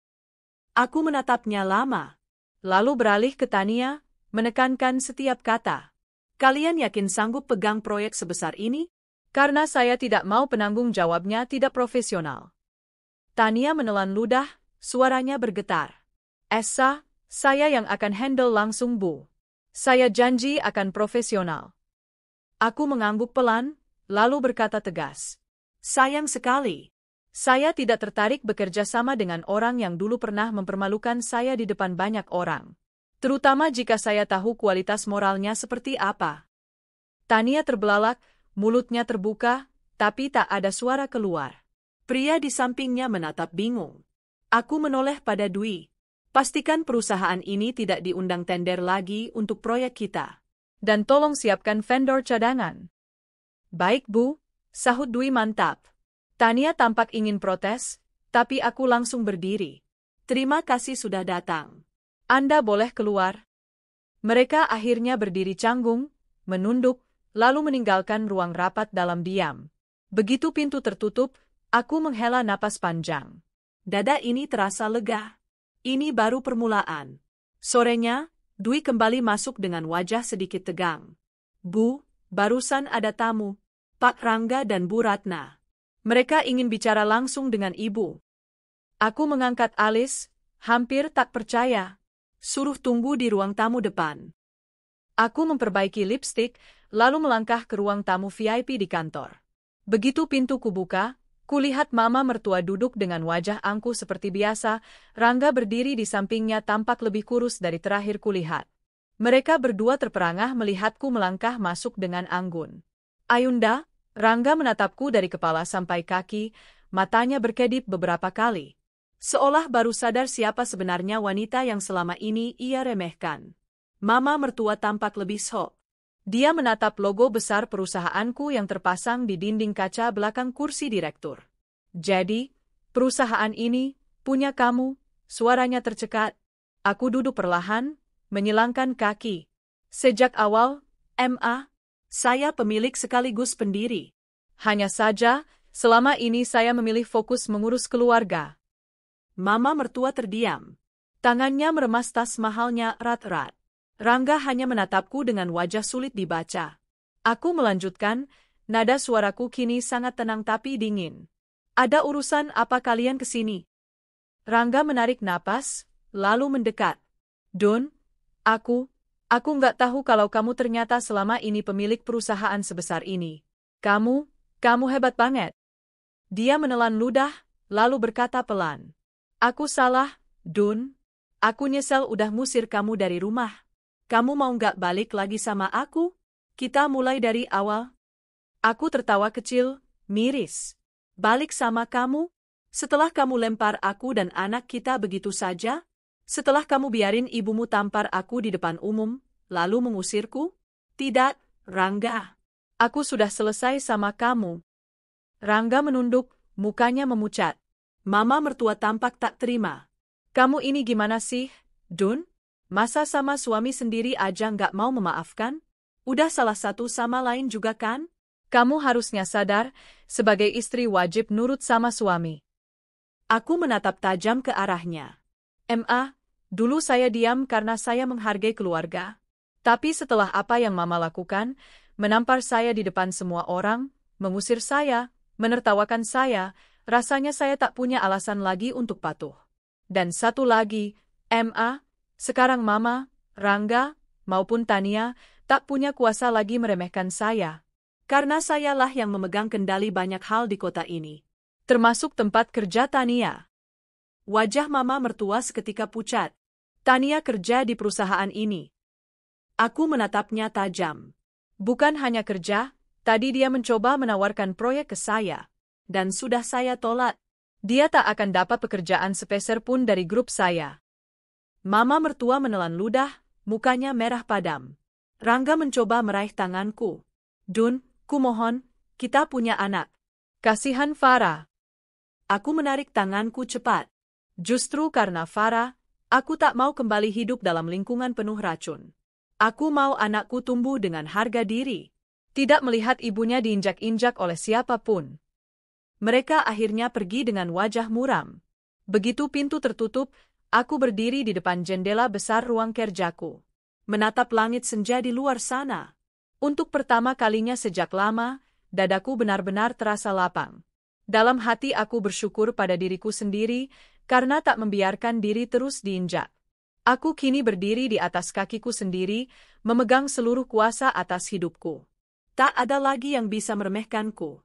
Aku menatapnya lama. Lalu beralih ke Tania, menekankan setiap kata. "Kalian yakin sanggup pegang proyek sebesar ini?" Karena saya tidak mau penanggung jawabnya tidak profesional. Tania menelan ludah, suaranya bergetar. "Esa, saya yang akan handle langsung, Bu. Saya janji akan profesional." Aku mengangguk pelan, lalu berkata tegas. "Sayang sekali. Saya tidak tertarik bekerja sama dengan orang yang dulu pernah mempermalukan saya di depan banyak orang. Terutama jika saya tahu kualitas moralnya seperti apa." Tania terbelalak, mulutnya terbuka, tapi tak ada suara keluar. Pria di sampingnya menatap bingung. Aku menoleh pada Dwi. "Pastikan perusahaan ini tidak diundang tender lagi untuk proyek kita. Dan tolong siapkan vendor cadangan." "Baik, Bu," sahut Dwi mantap. Tania tampak ingin protes, tapi aku langsung berdiri. "Terima kasih sudah datang. Anda boleh keluar." Mereka akhirnya berdiri canggung, menunduk, lalu meninggalkan ruang rapat dalam diam. Begitu pintu tertutup, aku menghela napas panjang. Dada ini terasa lega. Ini baru permulaan. Sorenya, Dwi kembali masuk dengan wajah sedikit tegang. "Bu, barusan ada tamu, Pak Rangga dan Bu Ratna. Mereka ingin bicara langsung dengan Ibu." Aku mengangkat alis, hampir tak percaya. "Suruh tunggu di ruang tamu depan." Aku memperbaiki lipstik, lalu melangkah ke ruang tamu VIP di kantor. Begitu pintu kubuka, kulihat mama mertua duduk dengan wajah angkuh seperti biasa, Rangga berdiri di sampingnya tampak lebih kurus dari terakhir kulihat. Mereka berdua terperangah melihatku melangkah masuk dengan anggun. "Ayunda," Rangga menatapku dari kepala sampai kaki, matanya berkedip beberapa kali. Seolah baru sadar siapa sebenarnya wanita yang selama ini ia remehkan. Mama mertua tampak lebih shock. Dia menatap logo besar perusahaanku yang terpasang di dinding kaca belakang kursi direktur. "Jadi, perusahaan ini punya kamu?" Suaranya tercekat. Aku duduk perlahan, menyilangkan kaki. "Sejak awal, Ma, saya pemilik sekaligus pendiri. Hanya saja, selama ini saya memilih fokus mengurus keluarga." Mama mertua terdiam. Tangannya meremas tas mahalnya erat-erat. Rangga hanya menatapku dengan wajah sulit dibaca. Aku melanjutkan, nada suaraku kini sangat tenang tapi dingin. "Ada urusan apa kalian kesini?" Rangga menarik napas, lalu mendekat. "Don, aku nggak tahu kalau kamu ternyata selama ini pemilik perusahaan sebesar ini. Kamu hebat banget." Dia menelan ludah, lalu berkata pelan. "Aku salah, Don. Aku nyesel udah ngusir kamu dari rumah. Kamu mau nggak balik lagi sama aku? Kita mulai dari awal." Aku tertawa kecil, miris. "Balik sama kamu? Setelah kamu lempar aku dan anak kita begitu saja? Setelah kamu biarin ibumu tampar aku di depan umum, lalu mengusirku? Tidak, Rangga. Aku sudah selesai sama kamu." Rangga menunduk, mukanya memucat. Mama mertua tampak tak terima. "Kamu ini gimana sih, Don? Masa sama suami sendiri aja nggak mau memaafkan? Udah salah satu sama lain juga kan? Kamu harusnya sadar, sebagai istri wajib nurut sama suami." Aku menatap tajam ke arahnya. "Ma, dulu saya diam karena saya menghargai keluarga. Tapi setelah apa yang Mama lakukan, menampar saya di depan semua orang, mengusir saya, menertawakan saya, rasanya saya tak punya alasan lagi untuk patuh. Dan satu lagi, Ma, sekarang Mama, Rangga, maupun Tania, tak punya kuasa lagi meremehkan saya. Karena sayalah yang memegang kendali banyak hal di kota ini. Termasuk tempat kerja Tania. Wajah Mama mertua seketika pucat. Tania kerja di perusahaan ini. Aku menatapnya tajam. Bukan hanya kerja, tadi dia mencoba menawarkan proyek ke saya. Dan sudah saya tolak. Dia tak akan dapat pekerjaan sepeser pun dari grup saya. Mama mertua menelan ludah, mukanya merah padam. Rangga mencoba meraih tanganku. Dun, kumohon, kita punya anak. Kasihan Farah. Aku menarik tanganku cepat. Justru karena Farah, aku tak mau kembali hidup dalam lingkungan penuh racun. Aku mau anakku tumbuh dengan harga diri. Tidak melihat ibunya diinjak-injak oleh siapapun. Mereka akhirnya pergi dengan wajah muram. Begitu pintu tertutup, aku berdiri di depan jendela besar ruang kerjaku. Menatap langit senja di luar sana. Untuk pertama kalinya sejak lama, dadaku benar-benar terasa lapang. Dalam hati aku bersyukur pada diriku sendiri, karena tak membiarkan diri terus diinjak. Aku kini berdiri di atas kakiku sendiri, memegang seluruh kuasa atas hidupku. Tak ada lagi yang bisa meremehkanku.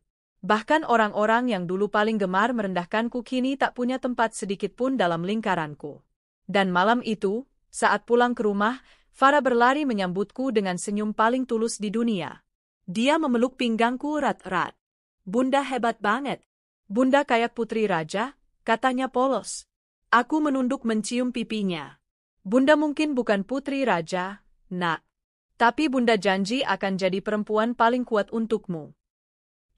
Bahkan orang-orang yang dulu paling gemar merendahkanku kini tak punya tempat sedikit pun dalam lingkaranku. Dan malam itu, saat pulang ke rumah, Farah berlari menyambutku dengan senyum paling tulus di dunia. Dia memeluk pinggangku erat-erat. Bunda hebat banget. Bunda kayak putri raja, katanya polos. Aku menunduk mencium pipinya. Bunda mungkin bukan putri raja, Nak. Tapi Bunda janji akan jadi perempuan paling kuat untukmu.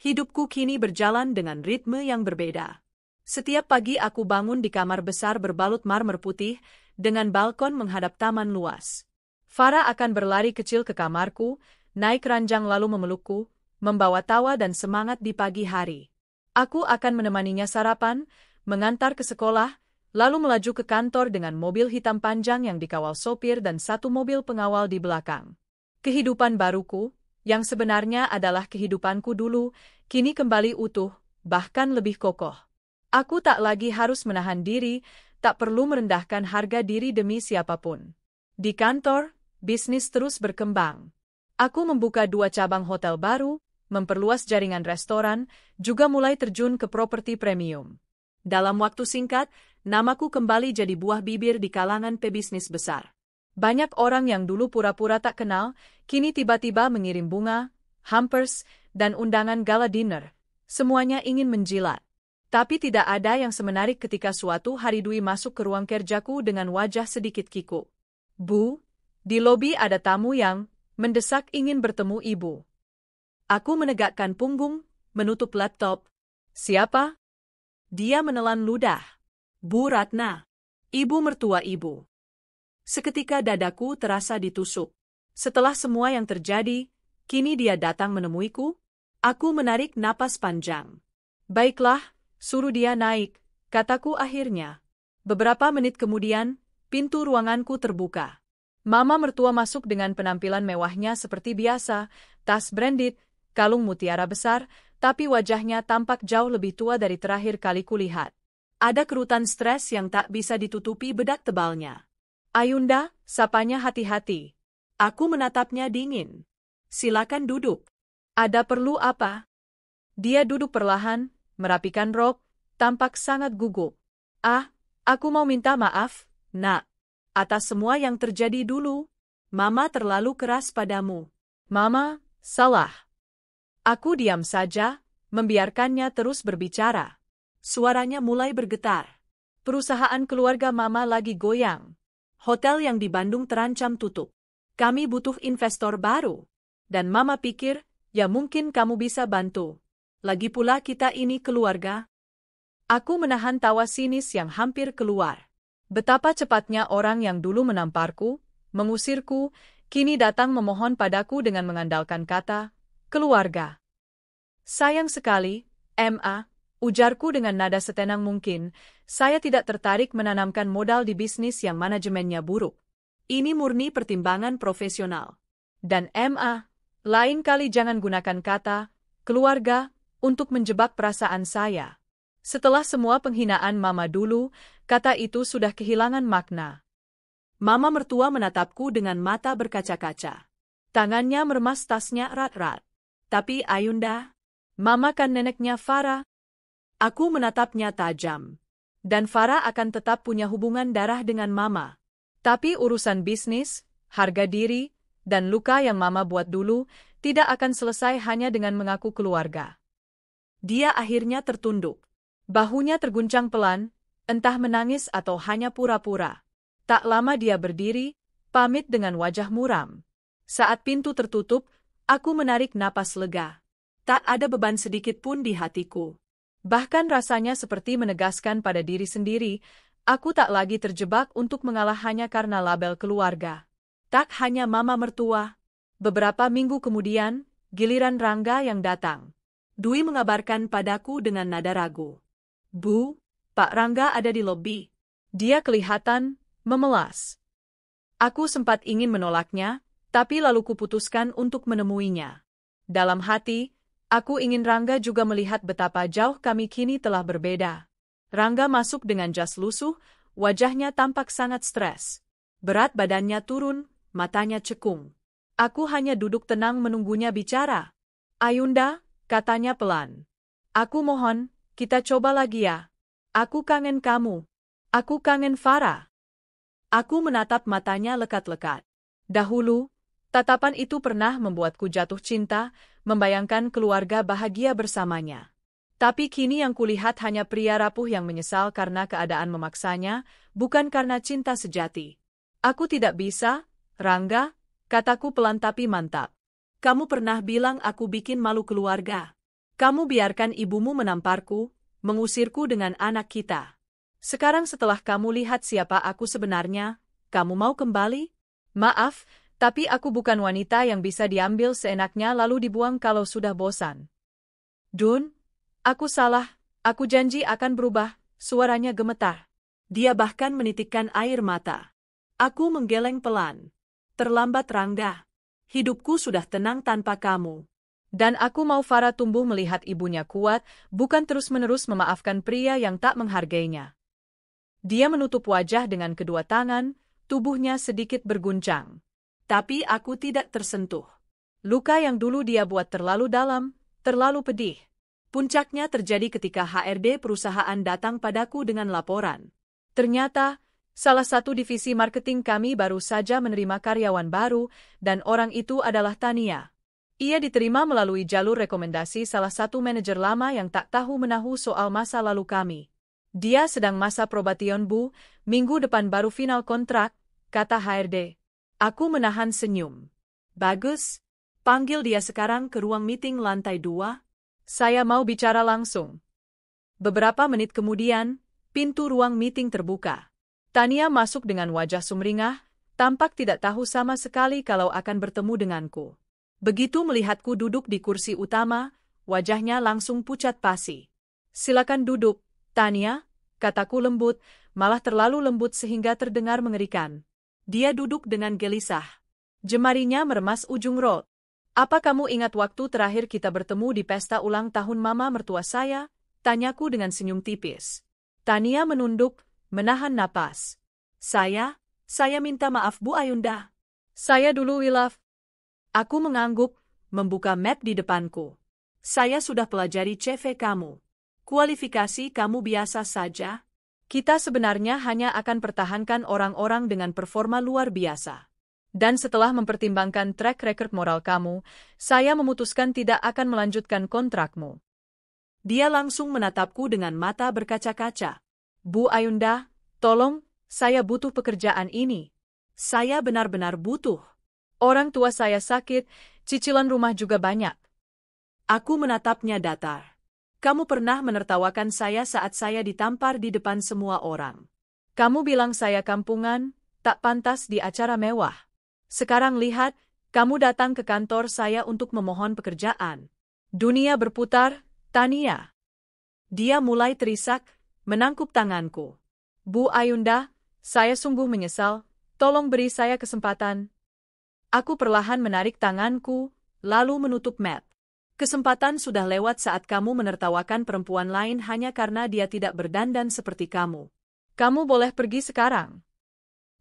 Hidupku kini berjalan dengan ritme yang berbeda. Setiap pagi aku bangun di kamar besar berbalut marmer putih, dengan balkon menghadap taman luas. Farah akan berlari kecil ke kamarku, naik ranjang lalu memelukku, membawa tawa dan semangat di pagi hari. Aku akan menemaninya sarapan, mengantar ke sekolah, lalu melaju ke kantor dengan mobil hitam panjang yang dikawal sopir dan satu mobil pengawal di belakang. Kehidupan baruku, yang sebenarnya adalah kehidupanku dulu, kini kembali utuh, bahkan lebih kokoh. Aku tak lagi harus menahan diri, tak perlu merendahkan harga diri demi siapapun. Di kantor, bisnis terus berkembang. Aku membuka 2 cabang hotel baru, memperluas jaringan restoran, juga mulai terjun ke properti premium. Dalam waktu singkat, namaku kembali jadi buah bibir di kalangan pebisnis besar. Banyak orang yang dulu pura-pura tak kenal, kini tiba-tiba mengirim bunga, hampers, dan undangan gala dinner. Semuanya ingin menjilat. Tapi tidak ada yang semenarik ketika suatu hari Dwi masuk ke ruang kerjaku dengan wajah sedikit kikuk. Bu, di lobi ada tamu yang mendesak ingin bertemu ibu. Aku menegakkan punggung, menutup laptop. Siapa? Dia menelan ludah. Bu Ratna. Ibu mertua ibu. Seketika dadaku terasa ditusuk. Setelah semua yang terjadi, kini dia datang menemuiku. Aku menarik napas panjang. Baiklah, suruh dia naik, kataku akhirnya. Beberapa menit kemudian, pintu ruanganku terbuka. Mama mertua masuk dengan penampilan mewahnya seperti biasa, tas branded, kalung mutiara besar, tapi wajahnya tampak jauh lebih tua dari terakhir kali kulihat. Ada kerutan stres yang tak bisa ditutupi bedak tebalnya. Ayunda, sapanya hati-hati. Aku menatapnya dingin. Silakan duduk. Ada perlu apa? Dia duduk perlahan, merapikan rok, tampak sangat gugup. Aku mau minta maaf, Nak. Atas semua yang terjadi dulu. Mama terlalu keras padamu. Mama, salah. Aku diam saja, membiarkannya terus berbicara. Suaranya mulai bergetar. Perusahaan keluarga Mama lagi goyang. Hotel yang di Bandung terancam tutup. Kami butuh investor baru. Dan Mama pikir, ya mungkin kamu bisa bantu. Lagi pula kita ini keluarga. Aku menahan tawa sinis yang hampir keluar. Betapa cepatnya orang yang dulu menamparku, mengusirku, kini datang memohon padaku dengan mengandalkan kata, keluarga. Sayang sekali, Ma, ujarku dengan nada setenang mungkin, saya tidak tertarik menanamkan modal di bisnis yang manajemennya buruk. Ini murni pertimbangan profesional. Dan Ma, lain kali jangan gunakan kata keluarga, untuk menjebak perasaan saya. Setelah semua penghinaan Mama dulu, kata itu sudah kehilangan makna. Mama mertua menatapku dengan mata berkaca-kaca. Tangannya meremas tasnya erat-erat. Tapi Ayunda, Mama kan neneknya Farah. Aku menatapnya tajam. Dan Farah akan tetap punya hubungan darah dengan Mama. Tapi urusan bisnis, harga diri, dan luka yang Mama buat dulu, tidak akan selesai hanya dengan mengaku keluarga. Dia akhirnya tertunduk. Bahunya terguncang pelan, entah menangis atau hanya pura-pura. Tak lama dia berdiri, pamit dengan wajah muram. Saat pintu tertutup, aku menarik napas lega. Tak ada beban sedikit pun di hatiku. Bahkan rasanya seperti menegaskan pada diri sendiri, aku tak lagi terjebak untuk mengalah hanya karena label keluarga. Tak hanya Mama mertua. Beberapa minggu kemudian, giliran Rangga yang datang. Dwi mengabarkan padaku dengan nada ragu. Bu, Pak Rangga ada di lobi. Dia kelihatan memelas. Aku sempat ingin menolaknya, tapi lalu kuputuskan untuk menemuinya. Dalam hati, aku ingin Rangga juga melihat betapa jauh kami kini telah berbeda. Rangga masuk dengan jas lusuh, wajahnya tampak sangat stres. Berat badannya turun, matanya cekung. Aku hanya duduk tenang menunggunya bicara. Ayunda, katanya pelan. Aku mohon, kita coba lagi ya. Aku kangen kamu. Aku kangen Farah. Aku menatap matanya lekat-lekat. Dahulu, tatapan itu pernah membuatku jatuh cinta, membayangkan keluarga bahagia bersamanya. Tapi kini yang kulihat hanya pria rapuh yang menyesal karena keadaan memaksanya, bukan karena cinta sejati. Aku tidak bisa, Rangga, kataku pelan tapi mantap. Kamu pernah bilang aku bikin malu keluarga. Kamu biarkan ibumu menamparku, mengusirku dengan anak kita. Sekarang setelah kamu lihat siapa aku sebenarnya, kamu mau kembali? Maaf, tapi aku bukan wanita yang bisa diambil seenaknya lalu dibuang kalau sudah bosan. Dun, aku salah, aku janji akan berubah, suaranya gemetar. Dia bahkan menitikkan air mata. Aku menggeleng pelan. Terlambat Rangga. Hidupku sudah tenang tanpa kamu. Dan aku mau Farah tumbuh melihat ibunya kuat, bukan terus-menerus memaafkan pria yang tak menghargainya. Dia menutup wajah dengan kedua tangan, tubuhnya sedikit berguncang. Tapi aku tidak tersentuh. Luka yang dulu dia buat terlalu dalam, terlalu pedih. Puncaknya terjadi ketika HRD perusahaan datang padaku dengan laporan. Ternyata, salah satu divisi marketing kami baru saja menerima karyawan baru, dan orang itu adalah Tania. Ia diterima melalui jalur rekomendasi salah satu manajer lama yang tak tahu-menahu soal masa lalu kami. Dia sedang masa probation Bu, minggu depan baru final kontrak, kata HRD. Aku menahan senyum. Bagus, panggil dia sekarang ke ruang meeting lantai 2. Saya mau bicara langsung. Beberapa menit kemudian, pintu ruang meeting terbuka. Tania masuk dengan wajah sumringah, tampak tidak tahu sama sekali kalau akan bertemu denganku. Begitu melihatku duduk di kursi utama, wajahnya langsung pucat pasi. Silakan duduk, Tania, kataku lembut, malah terlalu lembut sehingga terdengar mengerikan. Dia duduk dengan gelisah. Jemarinya meremas ujung rod. Apa kamu ingat waktu terakhir kita bertemu di pesta ulang tahun Mama mertua saya? Tanyaku dengan senyum tipis. Tania menunduk, menahan napas. Saya minta maaf Bu Ayunda. Saya dulu Wilaf. Aku mengangguk, membuka map di depanku. Saya sudah pelajari CV kamu. Kualifikasi kamu biasa saja. Kita sebenarnya hanya akan pertahankan orang-orang dengan performa luar biasa. Dan setelah mempertimbangkan track record moral kamu, saya memutuskan tidak akan melanjutkan kontrakmu. Dia langsung menatapku dengan mata berkaca-kaca. Bu Ayunda, tolong, saya butuh pekerjaan ini. Saya benar-benar butuh. Orang tua saya sakit, cicilan rumah juga banyak. Aku menatapnya datar. Kamu pernah menertawakan saya saat saya ditampar di depan semua orang. Kamu bilang saya kampungan, tak pantas di acara mewah. Sekarang lihat, kamu datang ke kantor saya untuk memohon pekerjaan. Dunia berputar, Tania. Dia mulai terisak, menangkup tanganku. Bu Ayunda, saya sungguh menyesal, tolong beri saya kesempatan. Aku perlahan menarik tanganku, lalu menutup map. Kesempatan sudah lewat saat kamu menertawakan perempuan lain hanya karena dia tidak berdandan seperti kamu. Kamu boleh pergi sekarang.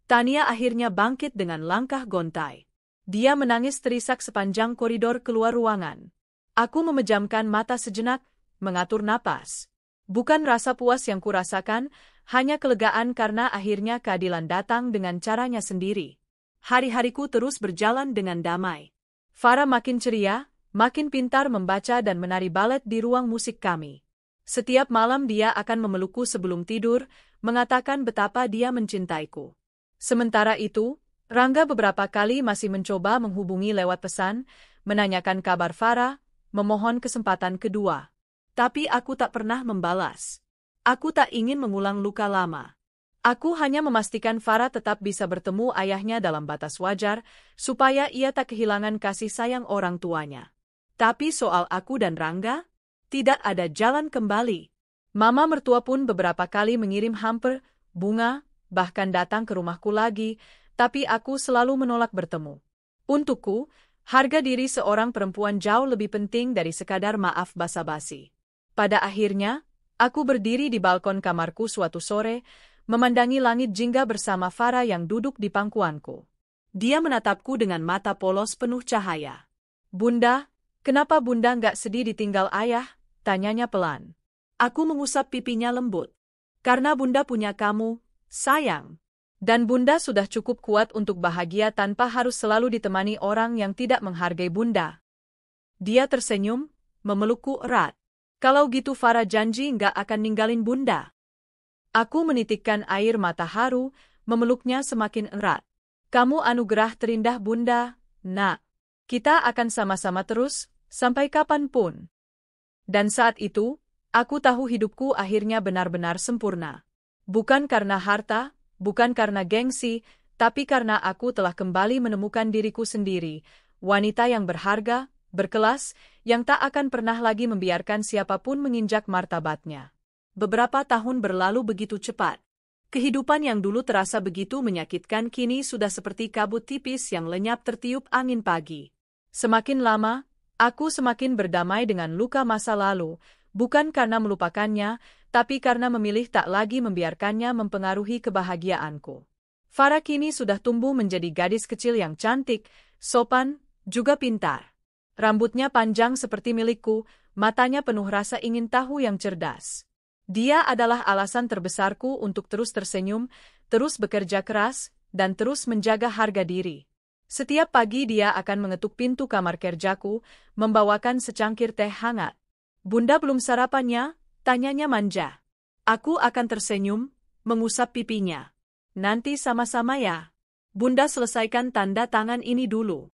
Tania akhirnya bangkit dengan langkah gontai. Dia menangis terisak sepanjang koridor keluar ruangan. Aku memejamkan mata sejenak, mengatur napas. Bukan rasa puas yang kurasakan, hanya kelegaan karena akhirnya keadilan datang dengan caranya sendiri. Hari-hariku terus berjalan dengan damai. Farah makin ceria, makin pintar membaca dan menari balet di ruang musik kami. Setiap malam dia akan memelukku sebelum tidur, mengatakan betapa dia mencintaiku. Sementara itu, Rangga beberapa kali masih mencoba menghubungi lewat pesan, menanyakan kabar Farah, memohon kesempatan kedua. Tapi aku tak pernah membalas. Aku tak ingin mengulang luka lama. Aku hanya memastikan Farah tetap bisa bertemu ayahnya dalam batas wajar, supaya ia tak kehilangan kasih sayang orang tuanya. Tapi soal aku dan Rangga, tidak ada jalan kembali. Mama mertua pun beberapa kali mengirim hamper, bunga, bahkan datang ke rumahku lagi, tapi aku selalu menolak bertemu. Untukku, harga diri seorang perempuan jauh lebih penting dari sekadar maaf basa-basi. Pada akhirnya, aku berdiri di balkon kamarku suatu sore, memandangi langit jingga bersama Farah yang duduk di pangkuanku. Dia menatapku dengan mata polos penuh cahaya. Bunda, kenapa Bunda nggak sedih ditinggal ayah? Tanyanya pelan. Aku mengusap pipinya lembut. Karena Bunda punya kamu, sayang. Dan Bunda sudah cukup kuat untuk bahagia tanpa harus selalu ditemani orang yang tidak menghargai Bunda. Dia tersenyum, memelukku erat. Kalau gitu Farah janji nggak akan ninggalin Bunda. Aku menitikkan air mata haru, memeluknya semakin erat. Kamu anugerah terindah Bunda, nak. Kita akan sama-sama terus, sampai kapanpun. Dan saat itu, aku tahu hidupku akhirnya benar-benar sempurna. Bukan karena harta, bukan karena gengsi, tapi karena aku telah kembali menemukan diriku sendiri, wanita yang berharga, berkelas, yang tak akan pernah lagi membiarkan siapapun menginjak martabatnya. Beberapa tahun berlalu begitu cepat. Kehidupan yang dulu terasa begitu menyakitkan kini sudah seperti kabut tipis yang lenyap tertiup angin pagi. Semakin lama, aku semakin berdamai dengan luka masa lalu, bukan karena melupakannya, tapi karena memilih tak lagi membiarkannya mempengaruhi kebahagiaanku. Farah kini sudah tumbuh menjadi gadis kecil yang cantik, sopan, juga pintar. Rambutnya panjang seperti milikku, matanya penuh rasa ingin tahu yang cerdas. Dia adalah alasan terbesarku untuk terus tersenyum, terus bekerja keras, dan terus menjaga harga diri. Setiap pagi dia akan mengetuk pintu kamar kerjaku, membawakan secangkir teh hangat. Bunda belum sarapannya? Tanyanya manja. Aku akan tersenyum, mengusap pipinya. Nanti sama-sama ya. Bunda selesaikan tanda tangan ini dulu.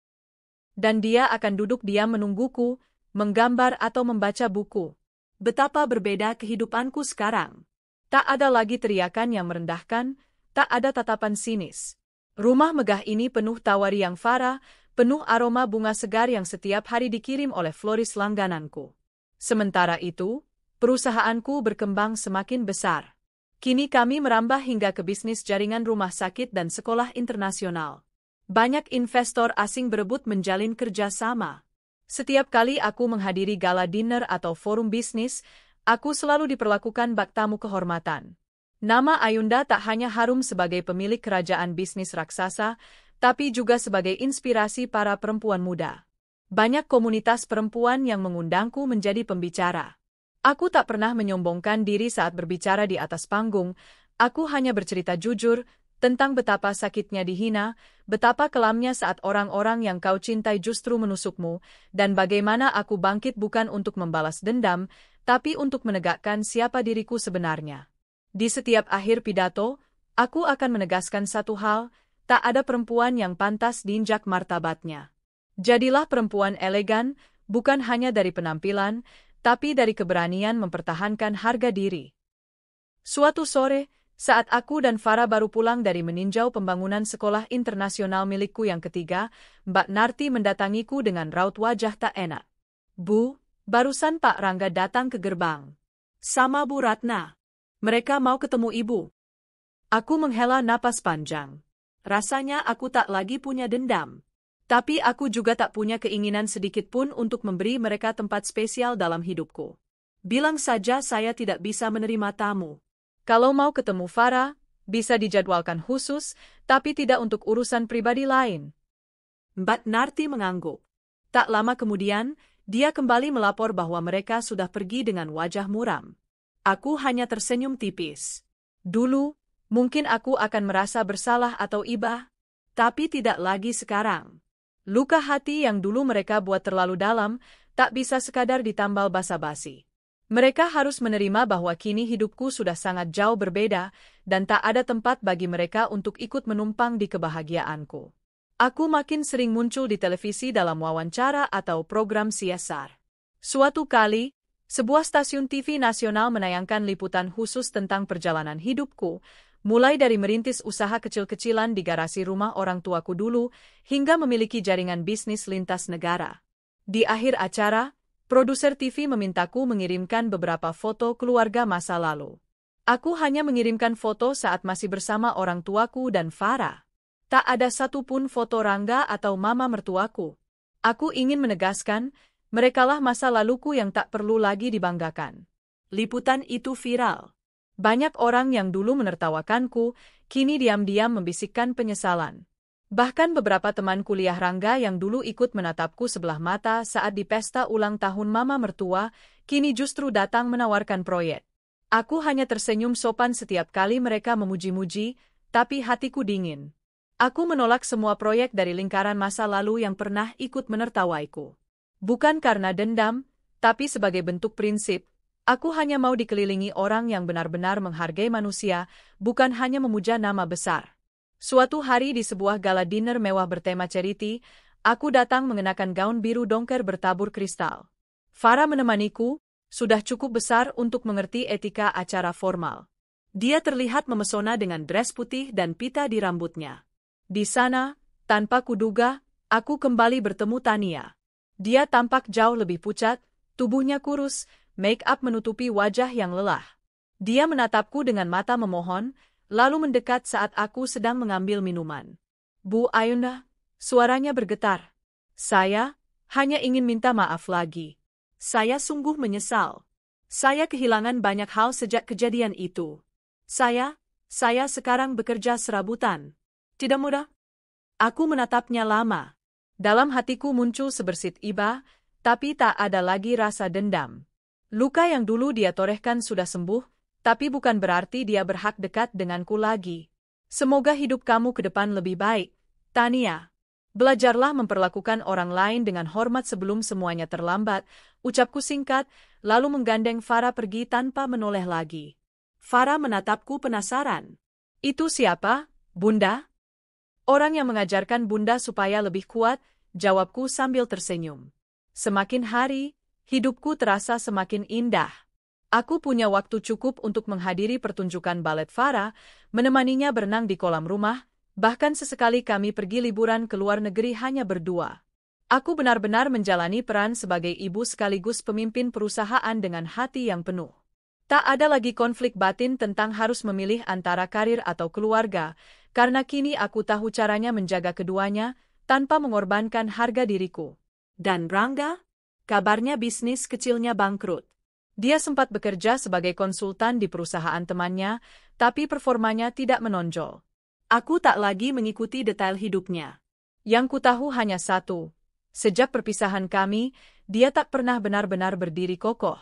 Dan dia akan duduk diam menungguku, menggambar atau membaca buku. Betapa berbeda kehidupanku sekarang. Tak ada lagi teriakan yang merendahkan, tak ada tatapan sinis. Rumah megah ini penuh tawa riang Farah, penuh aroma bunga segar yang setiap hari dikirim oleh floris langgananku. Sementara itu, perusahaanku berkembang semakin besar. Kini kami merambah hingga ke bisnis jaringan rumah sakit dan sekolah internasional. Banyak investor asing berebut menjalin kerjasama. Setiap kali aku menghadiri gala dinner atau forum bisnis, aku selalu diperlakukan bak tamu kehormatan. Nama Ayunda tak hanya harum sebagai pemilik kerajaan bisnis raksasa, tapi juga sebagai inspirasi para perempuan muda. Banyak komunitas perempuan yang mengundangku menjadi pembicara. Aku tak pernah menyombongkan diri saat berbicara di atas panggung, aku hanya bercerita jujur, tentang betapa sakitnya dihina, betapa kelamnya saat orang-orang yang kau cintai justru menusukmu, dan bagaimana aku bangkit bukan untuk membalas dendam, tapi untuk menegakkan siapa diriku sebenarnya. Di setiap akhir pidato, aku akan menegaskan satu hal, tak ada perempuan yang pantas diinjak martabatnya. Jadilah perempuan elegan, bukan hanya dari penampilan, tapi dari keberanian mempertahankan harga diri. Suatu sore, saat aku dan Farah baru pulang dari meninjau pembangunan sekolah internasional milikku yang ketiga, Mbak Narti mendatangiku dengan raut wajah tak enak. Bu, barusan Pak Rangga datang ke gerbang. Sama Bu Ratna. Mereka mau ketemu Ibu. Aku menghela napas panjang. Rasanya aku tak lagi punya dendam. Tapi aku juga tak punya keinginan sedikit pun untuk memberi mereka tempat spesial dalam hidupku. Bilang saja saya tidak bisa menerima tamu. Kalau mau ketemu Farah, bisa dijadwalkan khusus, tapi tidak untuk urusan pribadi lain. Mbak Narti mengangguk. Tak lama kemudian, dia kembali melapor bahwa mereka sudah pergi dengan wajah muram. Aku hanya tersenyum tipis. Dulu, mungkin aku akan merasa bersalah atau iba, tapi tidak lagi sekarang. Luka hati yang dulu mereka buat terlalu dalam, tak bisa sekadar ditambal basa-basi. Mereka harus menerima bahwa kini hidupku sudah sangat jauh berbeda, dan tak ada tempat bagi mereka untuk ikut menumpang di kebahagiaanku. Aku makin sering muncul di televisi dalam wawancara atau program CSR. Suatu kali, sebuah stasiun TV nasional menayangkan liputan khusus tentang perjalanan hidupku, mulai dari merintis usaha kecil-kecilan di garasi rumah orang tuaku dulu, hingga memiliki jaringan bisnis lintas negara. Di akhir acara, produser TV memintaku mengirimkan beberapa foto keluarga masa lalu. Aku hanya mengirimkan foto saat masih bersama orang tuaku dan Farah. Tak ada satupun foto Rangga atau mama mertuaku. Aku ingin menegaskan, merekalah masa laluku yang tak perlu lagi dibanggakan. Liputan itu viral. Banyak orang yang dulu menertawakanku, kini diam-diam membisikkan penyesalan. Bahkan beberapa teman kuliah Rangga yang dulu ikut menatapku sebelah mata saat di pesta ulang tahun mama mertua, kini justru datang menawarkan proyek. Aku hanya tersenyum sopan setiap kali mereka memuji-muji, tapi hatiku dingin. Aku menolak semua proyek dari lingkaran masa lalu yang pernah ikut menertawaiku. Bukan karena dendam, tapi sebagai bentuk prinsip. Aku hanya mau dikelilingi orang yang benar-benar menghargai manusia, bukan hanya memuja nama besar. Suatu hari di sebuah gala dinner mewah bertema charity, aku datang mengenakan gaun biru dongker bertabur kristal. Farah menemaniku, sudah cukup besar untuk mengerti etika acara formal. Dia terlihat memesona dengan dress putih dan pita di rambutnya. Di sana, tanpa kuduga, aku kembali bertemu Tania. Dia tampak jauh lebih pucat, tubuhnya kurus, make-up menutupi wajah yang lelah. Dia menatapku dengan mata memohon, lalu mendekat saat aku sedang mengambil minuman. Bu Ayunda, suaranya bergetar. Saya hanya ingin minta maaf lagi. Saya sungguh menyesal. Saya kehilangan banyak hal sejak kejadian itu. Saya sekarang bekerja serabutan. Tidak mudah? Aku menatapnya lama. Dalam hatiku muncul sebersit iba, tapi tak ada lagi rasa dendam. Luka yang dulu dia torehkan sudah sembuh, tapi bukan berarti dia berhak dekat denganku lagi. Semoga hidup kamu ke depan lebih baik, Tania. Belajarlah memperlakukan orang lain dengan hormat sebelum semuanya terlambat, ucapku singkat, lalu menggandeng Farah pergi tanpa menoleh lagi. Farah menatapku penasaran. Itu siapa, Bunda? Orang yang mengajarkan Bunda supaya lebih kuat, jawabku sambil tersenyum. Semakin hari, hidupku terasa semakin indah. Aku punya waktu cukup untuk menghadiri pertunjukan balet Farah, menemaninya berenang di kolam rumah, bahkan sesekali kami pergi liburan ke luar negeri hanya berdua. Aku benar-benar menjalani peran sebagai ibu sekaligus pemimpin perusahaan dengan hati yang penuh. Tak ada lagi konflik batin tentang harus memilih antara karir atau keluarga, karena kini aku tahu caranya menjaga keduanya, tanpa mengorbankan harga diriku. Dan Rangga? Kabarnya bisnis kecilnya bangkrut. Dia sempat bekerja sebagai konsultan di perusahaan temannya, tapi performanya tidak menonjol. Aku tak lagi mengikuti detail hidupnya. Yang kutahu hanya satu. Sejak perpisahan kami, dia tak pernah benar-benar berdiri kokoh.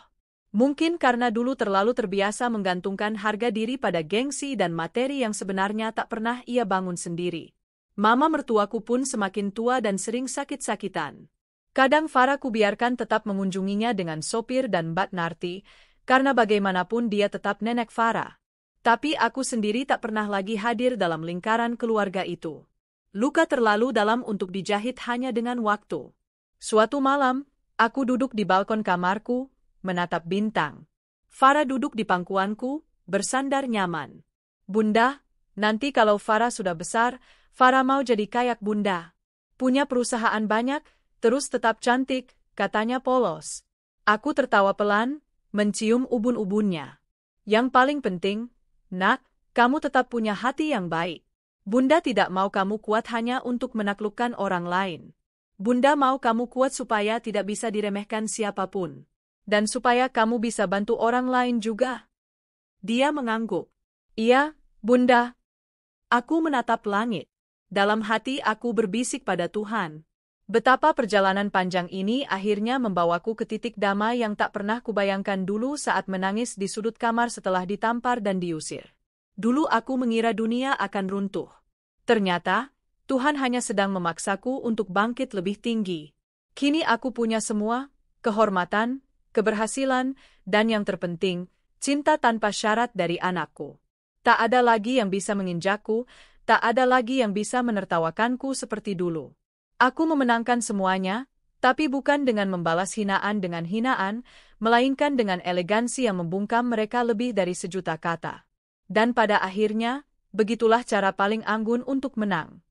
Mungkin karena dulu terlalu terbiasa menggantungkan harga diri pada gengsi dan materi yang sebenarnya tak pernah ia bangun sendiri. Mama mertuaku pun semakin tua dan sering sakit-sakitan. Kadang Farah kubiarkan tetap mengunjunginya dengan sopir dan Mbak Narti, karena bagaimanapun dia tetap nenek Farah. Tapi aku sendiri tak pernah lagi hadir dalam lingkaran keluarga itu. Luka terlalu dalam untuk dijahit hanya dengan waktu. Suatu malam, aku duduk di balkon kamarku, menatap bintang. Farah duduk di pangkuanku, bersandar nyaman. Bunda, nanti kalau Farah sudah besar, Farah mau jadi kayak Bunda. Punya perusahaan banyak, terus tetap cantik, katanya polos. Aku tertawa pelan, mencium ubun-ubunnya. Yang paling penting, Nak, kamu tetap punya hati yang baik. Bunda tidak mau kamu kuat hanya untuk menaklukkan orang lain. Bunda mau kamu kuat supaya tidak bisa diremehkan siapapun. Dan supaya kamu bisa bantu orang lain juga. Dia mengangguk. Iya, Bunda. Aku menatap langit. Dalam hati aku berbisik pada Tuhan. Betapa perjalanan panjang ini akhirnya membawaku ke titik damai yang tak pernah kubayangkan dulu saat menangis di sudut kamar setelah ditampar dan diusir. Dulu aku mengira dunia akan runtuh. Ternyata, Tuhan hanya sedang memaksaku untuk bangkit lebih tinggi. Kini aku punya semua, kehormatan, keberhasilan, dan yang terpenting, cinta tanpa syarat dari anakku. Tak ada lagi yang bisa menginjakku, tak ada lagi yang bisa menertawakanku seperti dulu. Aku memenangkan semuanya, tapi bukan dengan membalas hinaan dengan hinaan, melainkan dengan elegansi yang membungkam mereka lebih dari 1.000.000 kata. Dan pada akhirnya, begitulah cara paling anggun untuk menang.